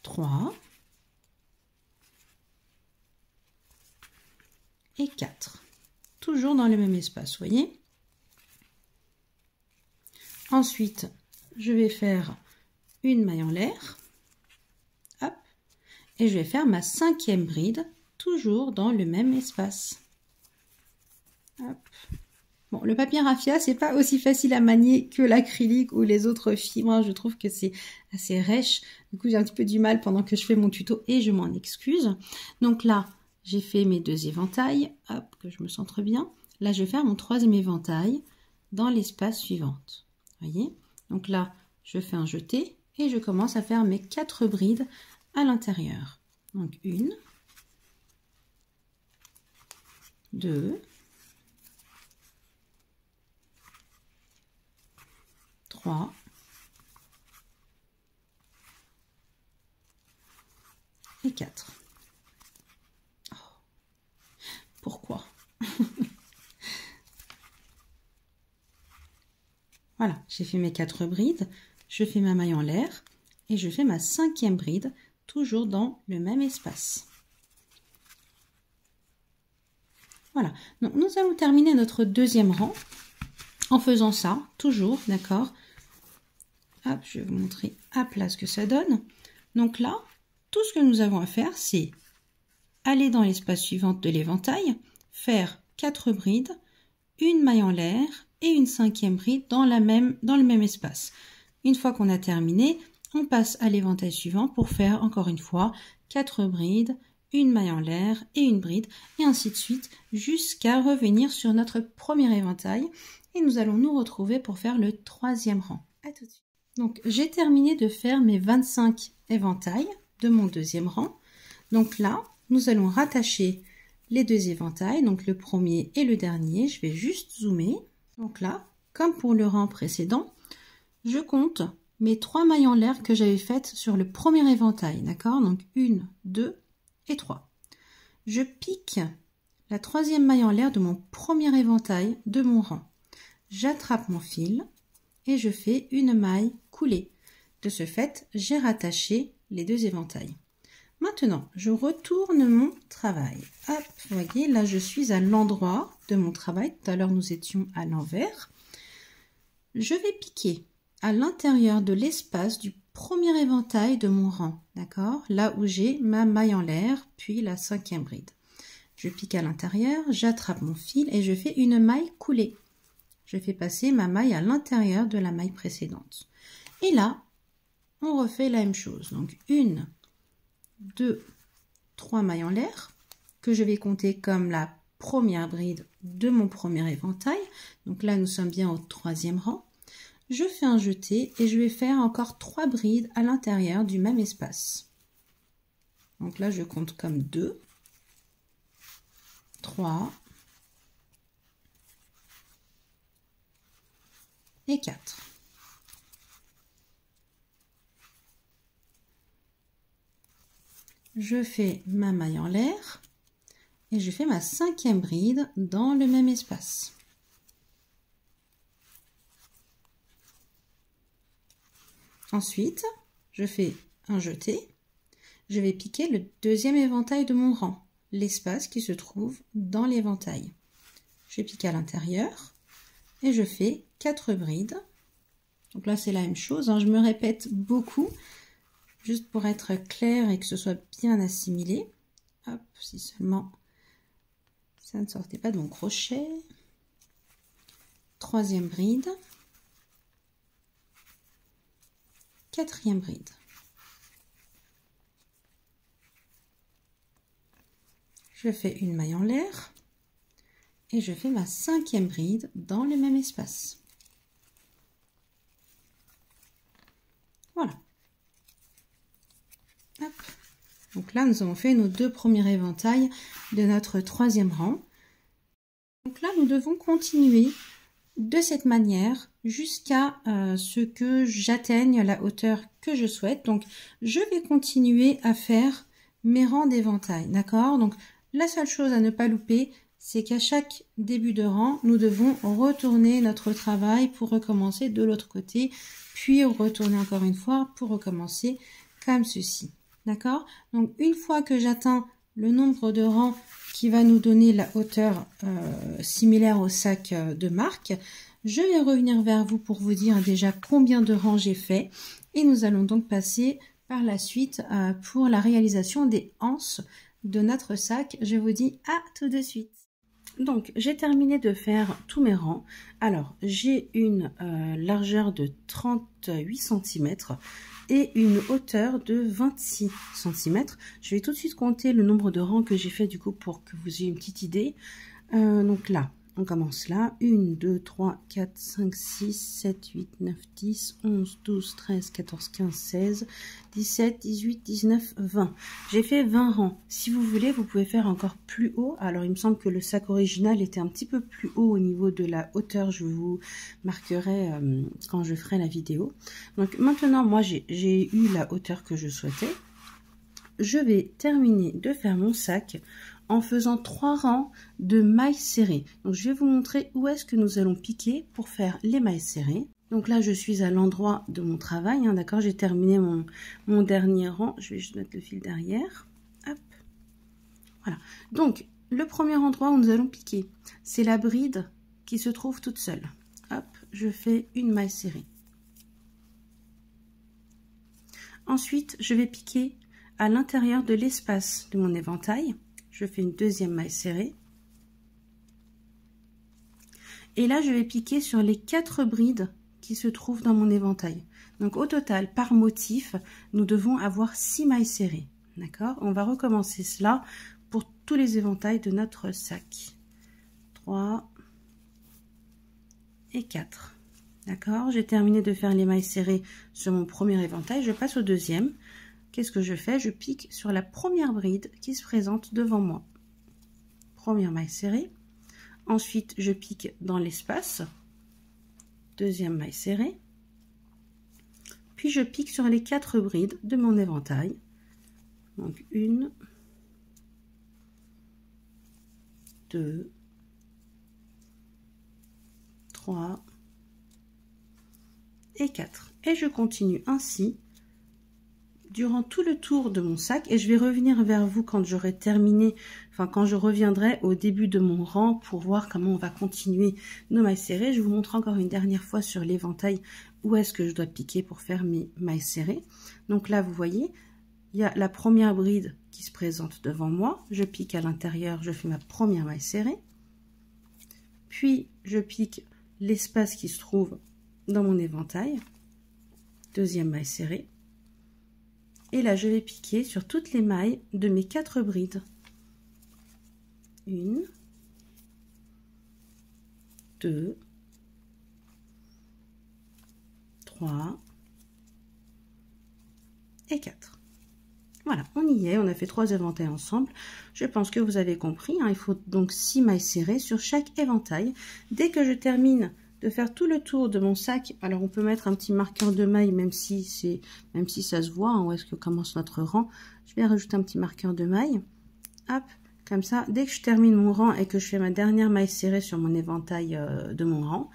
3 et 4. Toujours dans le même espace, vous voyez. Ensuite, je vais faire une maille en l'air. Hop. Et je vais faire ma cinquième bride, toujours dans le même espace. Hop. Bon, le papier raffia, c'est pas aussi facile à manier que l'acrylique ou les autres fibres. Je trouve que c'est assez rêche. Du coup, j'ai un petit peu du mal pendant que je fais mon tuto et je m'en excuse. Donc là, j'ai fait mes 2 éventails. Hop, que je me centre bien. Là, je vais faire mon 3e éventail dans l'espace suivant. Vous voyez? Donc là, je fais un jeté et je commence à faire mes 4 brides à l'intérieur. Donc 1, 2, 3, et 4. Oh, pourquoi? Voilà, j'ai fait mes 4 brides, je fais ma maille en l'air et je fais ma 5e bride, toujours dans le même espace. Voilà, donc nous allons terminer notre 2e rang en faisant ça, toujours, d'accord? Hop, je vais vous montrer à plat ce que ça donne. Donc là, tout ce que nous avons à faire, c'est aller dans l'espace suivant de l'éventail, faire 4 brides, une maille en l'air et une 5e bride dans le même espace. Une fois qu'on a terminé, on passe à l'éventail suivant pour faire encore une fois 4 brides, une maille en l'air et une bride, et ainsi de suite, jusqu'à revenir sur notre premier éventail. Et nous allons nous retrouver pour faire le troisième rang. À tout de suite. Donc, j'ai terminé de faire mes 25 éventails de mon deuxième rang. Donc là, nous allons rattacher les deux éventails, donc le premier et le dernier. Je vais juste zoomer. Donc là, comme pour le rang précédent, je compte mes 3 mailles en l'air que j'avais faites sur le premier éventail, d'accord? Donc 1, 2 et 3. Je pique la troisième maille en l'air de mon premier éventail de mon rang. J'attrape mon fil et je fais une maille coulée. De ce fait, j'ai rattaché les deux éventails. Maintenant, je retourne mon travail. Hop, vous voyez, là je suis à l'endroit de mon travail. Tout à l'heure, nous étions à l'envers. Je vais piquer à l'intérieur de l'espace du premier éventail de mon rang, d'accord? Là où j'ai ma maille en l'air, puis la 5e bride. Je pique à l'intérieur, j'attrape mon fil et je fais une maille coulée. Je fais passer ma maille à l'intérieur de la maille précédente. Et là, on refait la même chose. Donc 1, 2, 3 mailles en l'air que je vais compter comme la première bride de mon premier éventail. Donc là, nous sommes bien au 3e rang. Je fais un jeté et je vais faire encore 3 brides à l'intérieur du même espace. Donc là, je compte comme 2, 3 et 4. Je fais ma maille en l'air et je fais ma 5e bride dans le même espace. Ensuite, je fais un jeté. Je vais piquer le deuxième éventail de mon rang, l'espace qui se trouve dans l'éventail. Je pique à l'intérieur et je fais 4 brides. Donc là, c'est la même chose, hein. Je me répète beaucoup, juste pour être clair et que ce soit bien assimilé. Hop, si seulement ça ne sortait pas de mon crochet. 3e bride. 4e bride. Je fais une maille en l'air et je fais ma 5e bride dans le même espace. Voilà. Hop. Donc là, nous avons fait nos 2 premiers éventails de notre 3e rang. Donc là, nous devons continuer de cette manière jusqu'à ce que j'atteigne la hauteur que je souhaite. Donc, je vais continuer à faire mes rangs d'éventail, d'accord? Donc, la seule chose à ne pas louper, c'est qu'à chaque début de rang, nous devons retourner notre travail pour recommencer de l'autre côté, puis retourner encore une fois pour recommencer comme ceci, d'accord? Donc, une fois que j'atteins le nombre de rangs qui va nous donner la hauteur similaire au sac de marque, je vais revenir vers vous pour vous dire déjà combien de rangs j'ai fait et nous allons donc passer par la suite pour la réalisation des anses de notre sac. Je vous dis à tout de suite. Donc j'ai terminé de faire tous mes rangs. Alors j'ai une largeur de 38 cm et une hauteur de 26 cm. Je vais tout de suite compter le nombre de rangs que j'ai fait du coup pour que vous ayez une petite idée. Donc là, on commence là. 1, 2, 3, 4, 5, 6, 7, 8, 9, 10, 11, 12, 13, 14, 15, 16, 17, 18, 19, 20. J'ai fait 20 rangs. Si vous voulez, vous pouvez faire encore plus haut. Alors, il me semble que le sac original était un petit peu plus haut au niveau de la hauteur. Je vous marquerai quand je ferai la vidéo. Donc, maintenant, moi, j'ai eu la hauteur que je souhaitais. Je vais terminer de faire mon sac en faisant 3 rangs de mailles serrées. Donc, je vais vous montrer où est-ce que nous allons piquer pour faire les mailles serrées. Donc là, je suis à l'endroit de mon travail, hein, d'accord? J'ai terminé mon dernier rang. Je vais juste mettre le fil derrière. Hop. Voilà. Donc, le premier endroit où nous allons piquer, c'est la bride qui se trouve toute seule. Hop, je fais une maille serrée. Ensuite, je vais piquer à l'intérieur de l'espace de mon éventail. Je fais une deuxième maille serrée. Et là, je vais piquer sur les 4 brides qui se trouvent dans mon éventail. Donc, au total, par motif, nous devons avoir 6 mailles serrées. D'accord? On va recommencer cela pour tous les éventails de notre sac. 3 et 4. D'accord? J'ai terminé de faire les mailles serrées sur mon premier éventail. Je passe au deuxième. Qu'est-ce que je fais? Je pique sur la première bride qui se présente devant moi. Première maille serrée. Ensuite, je pique dans l'espace. Deuxième maille serrée. Puis, je pique sur les 4 brides de mon éventail. Donc, 1, 2, 3 et 4. Et je continue ainsi durant tout le tour de mon sac et je vais revenir vers vous quand j'aurai terminé, enfin quand je reviendrai au début de mon rang pour voir comment on va continuer nos mailles serrées. Je vous montre encore une dernière fois sur l'éventail où est-ce que je dois piquer pour faire mes mailles serrées. Donc là, vous voyez, il y a la première bride qui se présente devant moi. Je pique à l'intérieur, je fais ma première maille serrée. Puis, je pique l'espace qui se trouve dans mon éventail. Deuxième maille serrée. Et là, je vais piquer sur toutes les mailles de mes 4 brides. 1, 2, 3 et 4. Voilà, on y est, on a fait 3 éventails ensemble. Je pense que vous avez compris, hein, il faut donc 6 mailles serrées sur chaque éventail. Dès que je termine de faire tout le tour de mon sac, alors on peut mettre un petit marqueur de maille même si ça se voit, hein, où est-ce que commence notre rang. Je vais rajouter un petit marqueur de maille. Hop, comme ça, dès que je termine mon rang et que je fais ma dernière maille serrée sur mon éventail de mon rang,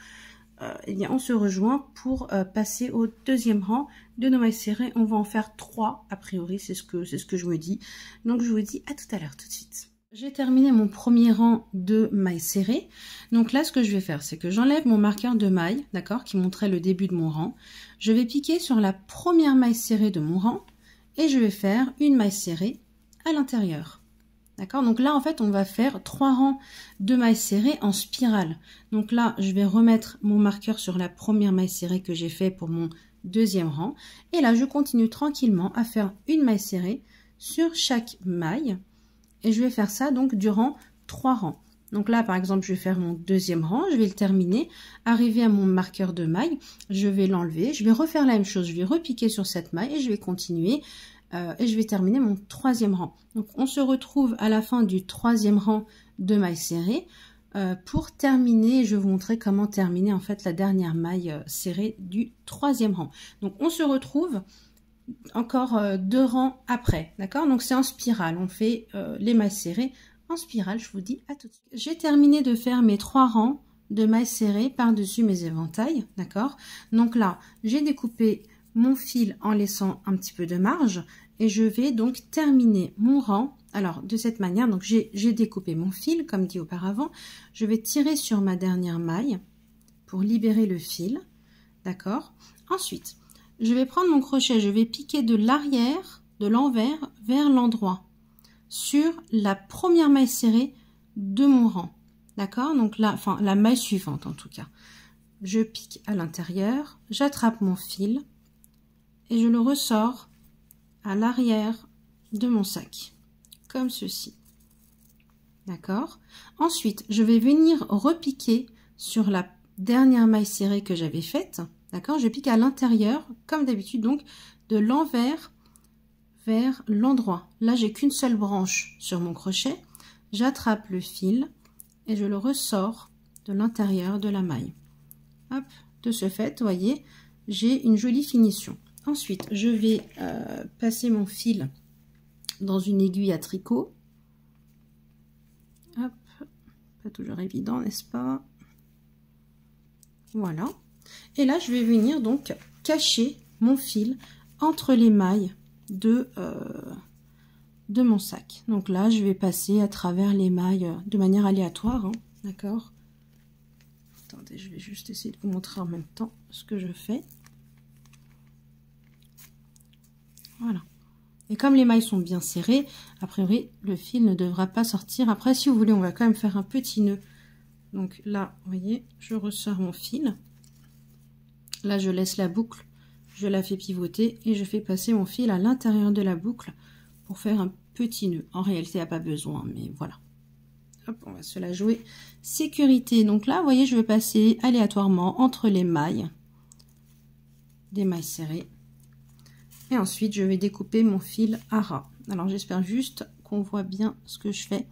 eh bien on se rejoint pour passer au deuxième rang de nos mailles serrées. On va en faire 3 a priori, c'est ce que je me dis. Donc je vous dis à tout à l'heure, tout de suite. J'ai terminé mon premier rang de mailles serrées. Donc là, ce que je vais faire, c'est que j'enlève mon marqueur de maille, d'accord, qui montrait le début de mon rang. Je vais piquer sur la première maille serrée de mon rang et je vais faire une maille serrée à l'intérieur. D'accord? Donc là, en fait, on va faire 3 rangs de mailles serrées en spirale. Donc là, je vais remettre mon marqueur sur la première maille serrée que j'ai fait pour mon deuxième rang. Et là, je continue tranquillement à faire une maille serrée sur chaque maille. Et je vais faire ça donc durant 3 rangs. Donc là, par exemple, je vais faire mon deuxième rang, je vais le terminer, arriver à mon marqueur de maille, je vais l'enlever, je vais refaire la même chose, je vais repiquer sur cette maille et je vais continuer et je vais terminer mon troisième rang. Donc on se retrouve à la fin du troisième rang de mailles serrées pour terminer. Je vais vous montrer comment terminer en fait la dernière maille serrée du troisième rang. Donc on se retrouve encore 2 rangs après, d'accord? Donc c'est en spirale, on fait les mailles serrées en spirale. Je vous dis à tout de suite. J'ai terminé de faire mes 3 rangs de mailles serrées par-dessus mes éventails, d'accord? Donc là, j'ai découpé mon fil en laissant un petit peu de marge et je vais donc terminer mon rang. Alors de cette manière, donc j'ai découpé mon fil comme dit auparavant. Je vais tirer sur ma dernière maille pour libérer le fil, d'accord? Ensuite, je vais prendre mon crochet, je vais piquer de l'arrière, de l'envers vers l'endroit sur la première maille serrée de mon rang. D'accord? Donc là, enfin la maille suivante en tout cas. Je pique à l'intérieur, j'attrape mon fil et je le ressors à l'arrière de mon sac, comme ceci. D'accord? Ensuite, je vais venir repiquer sur la dernière maille serrée que j'avais faite. D'accord? Je pique à l'intérieur, comme d'habitude, donc de l'envers vers l'endroit. Là, j'ai qu'une seule branche sur mon crochet. J'attrape le fil et je le ressors de l'intérieur de la maille. Hop, de ce fait, vous voyez, j'ai une jolie finition. Ensuite, je vais passer mon fil dans une aiguille à tricot. Hop, pas toujours évident, n'est-ce pas? Voilà. Et là, je vais venir donc cacher mon fil entre les mailles de mon sac. Donc là, je vais passer à travers les mailles de manière aléatoire, hein, d'accord? Attendez, je vais juste essayer de vous montrer en même temps ce que je fais. Voilà. Et comme les mailles sont bien serrées, a priori, le fil ne devra pas sortir. Après, si vous voulez, on va quand même faire un petit nœud. Donc là, vous voyez, je ressors mon fil. Là, je laisse la boucle, je la fais pivoter et je fais passer mon fil à l'intérieur de la boucle pour faire un petit nœud. En réalité, il n'y a pas besoin, mais voilà. Hop, on va se la jouer sécurité. Donc là, vous voyez, je vais passer aléatoirement entre les mailles, des mailles serrées. Et ensuite, je vais découper mon fil à ras. Alors, j'espère juste qu'on voit bien ce que je fais.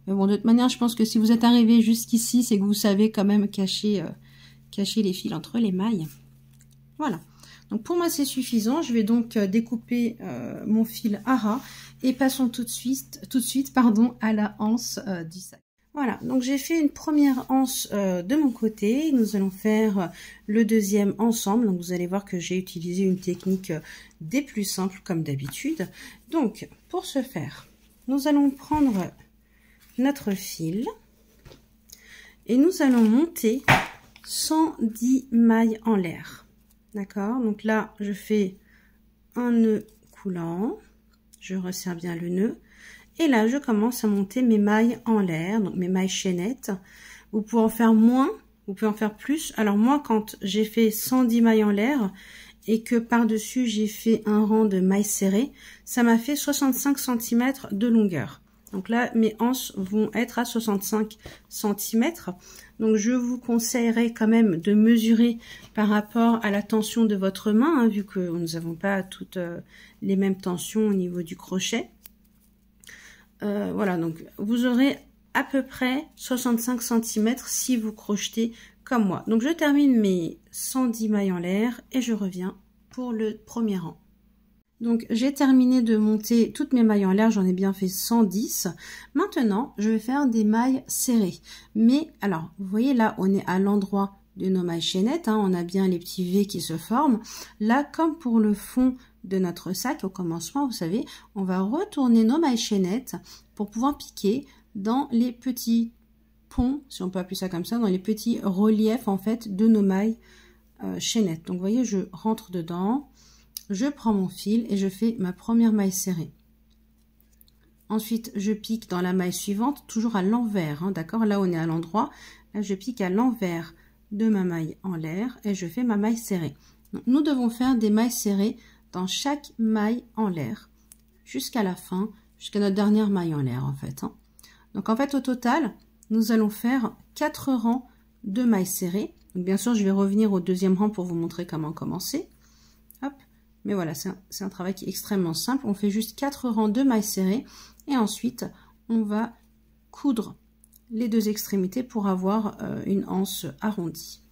Mais bon, de toute manière, je pense que si vous êtes arrivé jusqu'ici, c'est que vous savez quand même cacher les fils entre les mailles. Voilà. Donc, pour moi, c'est suffisant. Je vais donc découper mon fil à ras. Et passons tout de suite à la anse du sac. Voilà, donc j'ai fait une première anse de mon côté. Nous allons faire le deuxième ensemble. Donc vous allez voir que j'ai utilisé une technique des plus simples comme d'habitude. Donc pour ce faire, nous allons prendre notre fil et nous allons monter 110 mailles en l'air. D'accord? Donc là, je fais un nœud coulant. Je resserre bien le nœud. Et là, je commence à monter mes mailles en l'air, donc mes mailles chaînettes. Vous pouvez en faire moins, vous pouvez en faire plus. Alors moi, quand j'ai fait 110 mailles en l'air et que par-dessus, j'ai fait un rang de mailles serrées, ça m'a fait 65 cm de longueur. Donc là, mes anses vont être à 65 cm. Donc je vous conseillerais quand même de mesurer par rapport à la tension de votre main, hein, vu que nous n'avons pas toutes les mêmes tensions au niveau du crochet. Voilà, donc vous aurez à peu près 65 cm si vous crochetez comme moi. Donc je termine mes 110 mailles en l'air et je reviens pour le premier rang. Donc j'ai terminé de monter toutes mes mailles en l'air, j'en ai bien fait 110. Maintenant, je vais faire des mailles serrées. Mais alors, vous voyez là, on est à l'endroit de nos mailles chaînettes, hein, on a bien les petits V qui se forment. Là, comme pour le fond de notre sac, au commencement, vous savez, on va retourner nos mailles chaînettes pour pouvoir piquer dans les petits ponts, si on peut appeler ça comme ça, dans les petits reliefs en fait de nos mailles chaînettes. Donc vous voyez, je rentre dedans. Je prends mon fil et je fais ma première maille serrée. Ensuite, je pique dans la maille suivante, toujours à l'envers, hein, d'accord? Là, on est à l'endroit. Là, je pique à l'envers de ma maille en l'air et je fais ma maille serrée. Donc, nous devons faire des mailles serrées dans chaque maille en l'air jusqu'à la fin, jusqu'à notre dernière maille en l'air, en fait. Hein. Donc, en fait, au total, nous allons faire 4 rangs de mailles serrées. Donc, bien sûr, je vais revenir au deuxième rang pour vous montrer comment commencer. Hop. Mais voilà, c'est un travail qui est extrêmement simple. On fait juste 4 rangs de mailles serrées et ensuite, on va coudre les deux extrémités pour avoir une anse arrondie.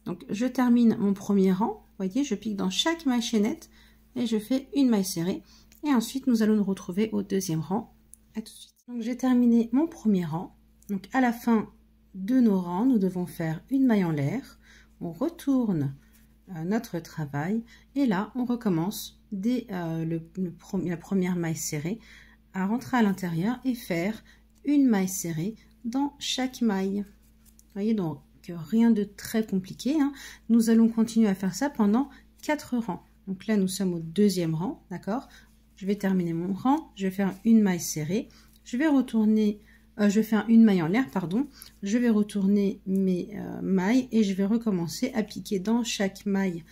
Donc, je termine mon premier rang. Vous voyez, je pique dans chaque maille chaînette et je fais une maille serrée. Et ensuite, nous allons nous retrouver au deuxième rang. À tout de suite. Donc, j'ai terminé mon premier rang. Donc, à la fin de nos rangs, nous devons faire une maille en l'air. On retourne notre travail et là on recommence dès la première maille serrée à rentrer à l'intérieur et faire une maille serrée dans chaque maille. Vous voyez, donc rien de très compliqué, hein. Nous allons continuer à faire ça pendant 4 rangs. Donc là nous sommes au deuxième rang, d'accord? Je vais terminer mon rang, je vais faire une maille serrée, je vais retourner je vais faire une maille en l'air, pardon. Je vais retourner mes mailles et je vais recommencer à piquer dans chaque maille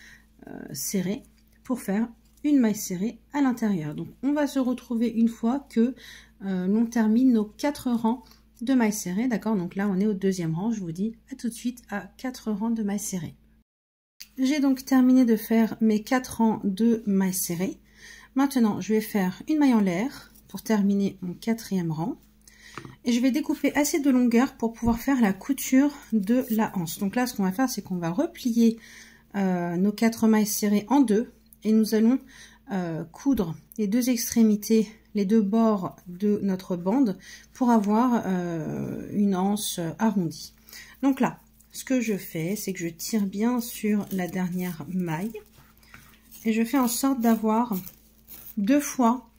serrée pour faire une maille serrée à l'intérieur. Donc, on va se retrouver une fois que l'on termine nos 4 rangs de mailles serrées. D'accord? Donc là, on est au deuxième rang. Je vous dis à tout de suite à 4 rangs de mailles serrées. J'ai donc terminé de faire mes 4 rangs de mailles serrées. Maintenant, je vais faire une maille en l'air pour terminer mon 4e rang. Et je vais découper assez de longueur pour pouvoir faire la couture de la anse. Donc là, ce qu'on va faire, c'est qu'on va replier nos 4 mailles serrées en deux. Et nous allons coudre les deux extrémités, les deux bords de notre bande pour avoir une anse arrondie. Donc là, ce que je fais, c'est que je tire bien sur la dernière maille. Et je fais en sorte d'avoir 2 fois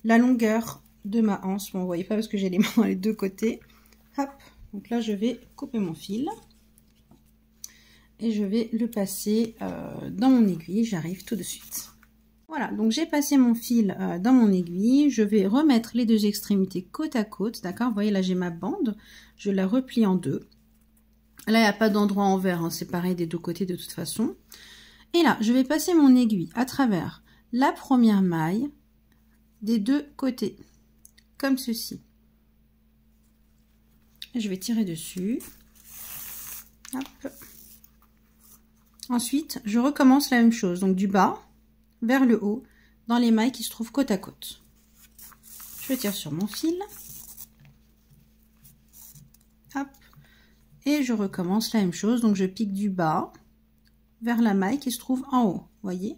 la longueur de ma anse. Bon, vous voyez pas parce que j'ai les mains dans les deux côtés. Hop, donc là je vais couper mon fil et je vais le passer dans mon aiguille. J'arrive tout de suite. Voilà, donc j'ai passé mon fil dans mon aiguille. Je vais remettre les deux extrémités côte à côte, d'accord? Vous voyez là j'ai ma bande, je la replie en deux. Là il n'y a pas d'endroit envers, hein, c'est pareil des deux côtés de toute façon. Et là je vais passer mon aiguille à travers la première maille des deux côtés, comme ceci. Je vais tirer dessus. Hop. Ensuite, je recommence la même chose, donc du bas vers le haut, dans les mailles qui se trouvent côte à côte. Je tire sur mon fil. Hop. Et je recommence la même chose, donc je pique du bas vers la maille qui se trouve en haut, voyez.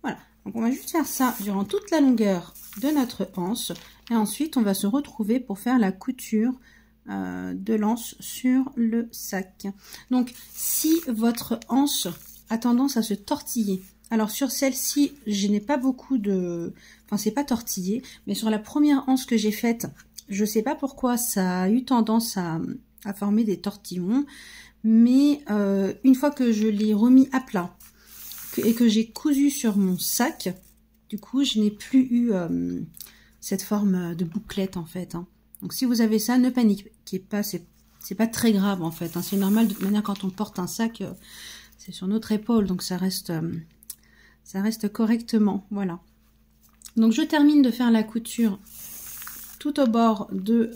Voilà, donc on va juste faire ça durant toute la longueur de notre anse, et ensuite on va se retrouver pour faire la couture de l'anse sur le sac. Donc si votre anse a tendance à se tortiller, alors sur celle-ci je n'ai pas beaucoup de, enfin c'est pas tortillé, mais sur la première anse que j'ai faite, je sais pas pourquoi ça a eu tendance à former des tortillons, mais une fois que je l'ai remis à plat et que j'ai cousu sur mon sac, du coup je n'ai plus eu cette forme de bouclette en fait, hein. Donc si vous avez ça, ne paniquez pas, c'est pas très grave en fait, hein. C'est normal, de toute manière quand on porte un sac, c'est sur notre épaule, donc ça reste correctement, voilà. Donc je termine de faire la couture tout au bord de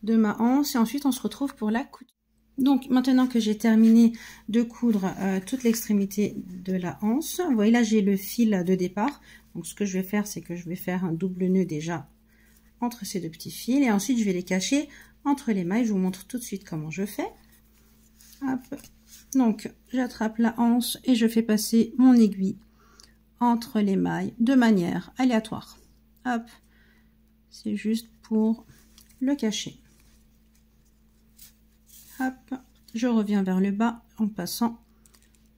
ma anse, et ensuite on se retrouve pour la couture. Donc maintenant que j'ai terminé de coudre toute l'extrémité de la anse, vous voyez là j'ai le fil de départ, donc ce que je vais faire c'est que je vais faire un double nœud déjà entre ces deux petits fils, et ensuite je vais les cacher entre les mailles. Je vous montre tout de suite comment je fais. Hop. Donc j'attrape la anse et je fais passer mon aiguille entre les mailles de manière aléatoire. Hop, c'est juste pour le cacher. Hop, je reviens vers le bas en passant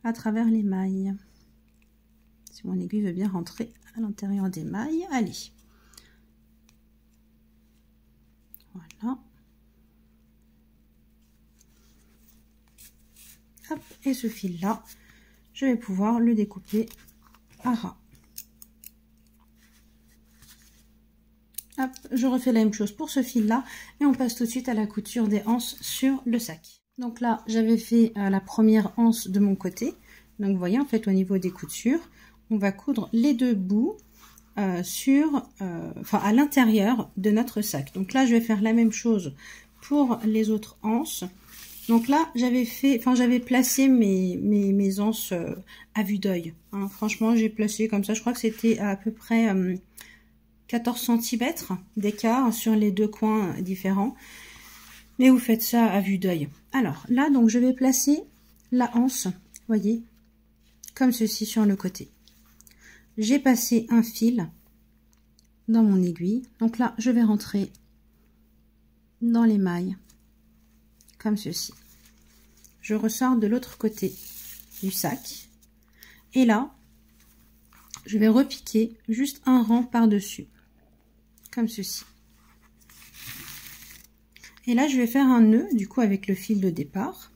à travers les mailles. Si mon aiguille veut bien rentrer à l'intérieur des mailles, allez. Voilà. Hop, et ce fil là, je vais pouvoir le découper à ras. Hop, je refais la même chose pour ce fil là, et on passe tout de suite à la couture des anses sur le sac. Donc là j'avais fait la première anse de mon côté, donc vous voyez en fait au niveau des coutures on va coudre les deux bouts à l'intérieur de notre sac. Donc là je vais faire la même chose pour les autres anses. Donc là j'avais placé mes anses à vue d'œil, hein. Franchement j'ai placé comme ça, je crois que c'était à peu près 14 cm d'écart sur les deux coins différents, mais vous faites ça à vue d'œil. Alors là donc je vais placer la anse, voyez, comme ceci sur le côté. J'ai passé un fil dans mon aiguille, donc là je vais rentrer dans les mailles comme ceci. Je ressors de l'autre côté du sac, et là je vais repiquer juste un rang par dessus comme ceci, et là je vais faire un nœud du coup avec le fil de départ.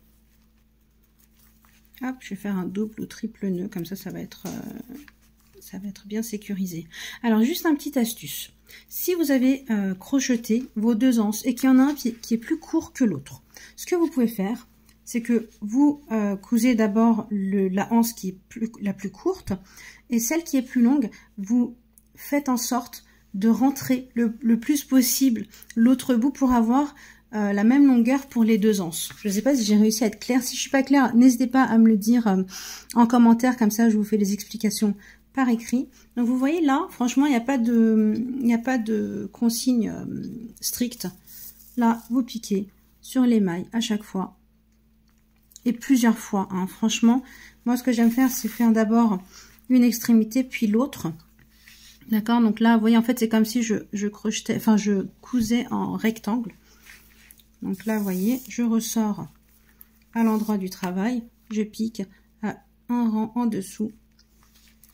Hop, je vais faire un double ou triple nœud, comme ça va être bien sécurisé. Alors juste un petit astuce, si vous avez crocheté vos deux anses et qu'il y en a un qui est plus court que l'autre, ce que vous pouvez faire c'est que vous cousez d'abord la anse qui est la plus courte, et celle qui est plus longue vous faites en sorte de rentrer le plus possible l'autre bout pour avoir la même longueur pour les deux anses. Je ne sais pas si j'ai réussi à être claire. Si je suis pas claire, n'hésitez pas à me le dire en commentaire, comme ça je vous fais les explications par écrit. Donc vous voyez là, franchement, il n'y a pas de consigne stricte. Là, vous piquez sur les mailles à chaque fois, et plusieurs fois, hein. Franchement, moi ce que j'aime faire, c'est faire d'abord une extrémité puis l'autre. D'accord, donc là, vous voyez, en fait, c'est comme si je crochetais, enfin, je cousais en rectangle. Donc là, vous voyez, je ressors à l'endroit du travail, je pique à un rang en dessous,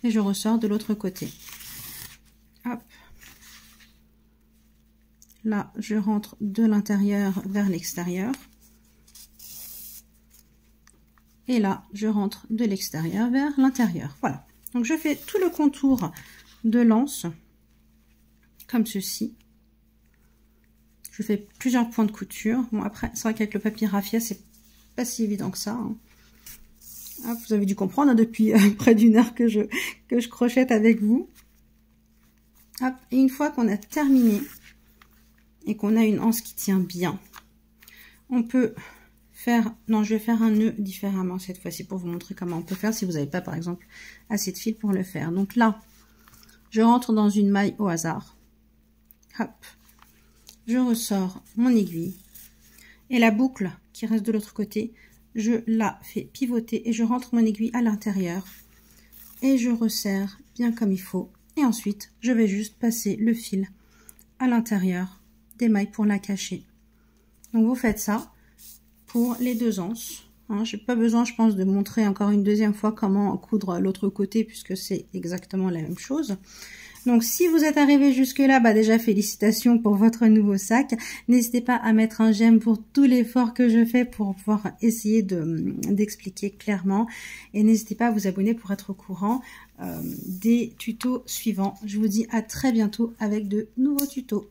et je ressors de l'autre côté. Hop. Là, je rentre de l'intérieur vers l'extérieur. Et là, je rentre de l'extérieur vers l'intérieur. Voilà. Donc, je fais tout le contour de l'anse comme ceci. Je fais plusieurs points de couture. Bon, après, c'est vrai qu'avec le papier raffia, c'est pas si évident que ça, hein. Ah, vous avez dû comprendre, hein, depuis près d'une heure que je crochette avec vous. Hop, et une fois qu'on a terminé et qu'on a une anse qui tient bien, on peut faire... Non, je vais faire un nœud différemment cette fois-ci pour vous montrer comment on peut faire si vous n'avez pas, par exemple, assez de fil pour le faire. Donc là, je rentre dans une maille au hasard. Hop, je ressors mon aiguille. Et la boucle qui reste de l'autre côté, je la fais pivoter et je rentre mon aiguille à l'intérieur. Et je resserre bien comme il faut. Et ensuite, je vais juste passer le fil à l'intérieur des mailles pour la cacher. Donc vous faites ça pour les 2 anses. Hein, je n'ai pas besoin, je pense, de montrer encore une deuxième fois comment coudre l'autre côté puisque c'est exactement la même chose. Donc si vous êtes arrivé jusque là, bah déjà félicitations pour votre nouveau sac. N'hésitez pas à mettre un j'aime pour tout l'effort que je fais pour pouvoir essayer d'expliquer clairement. Et n'hésitez pas à vous abonner pour être au courant des tutos suivants. Je vous dis à très bientôt avec de nouveaux tutos.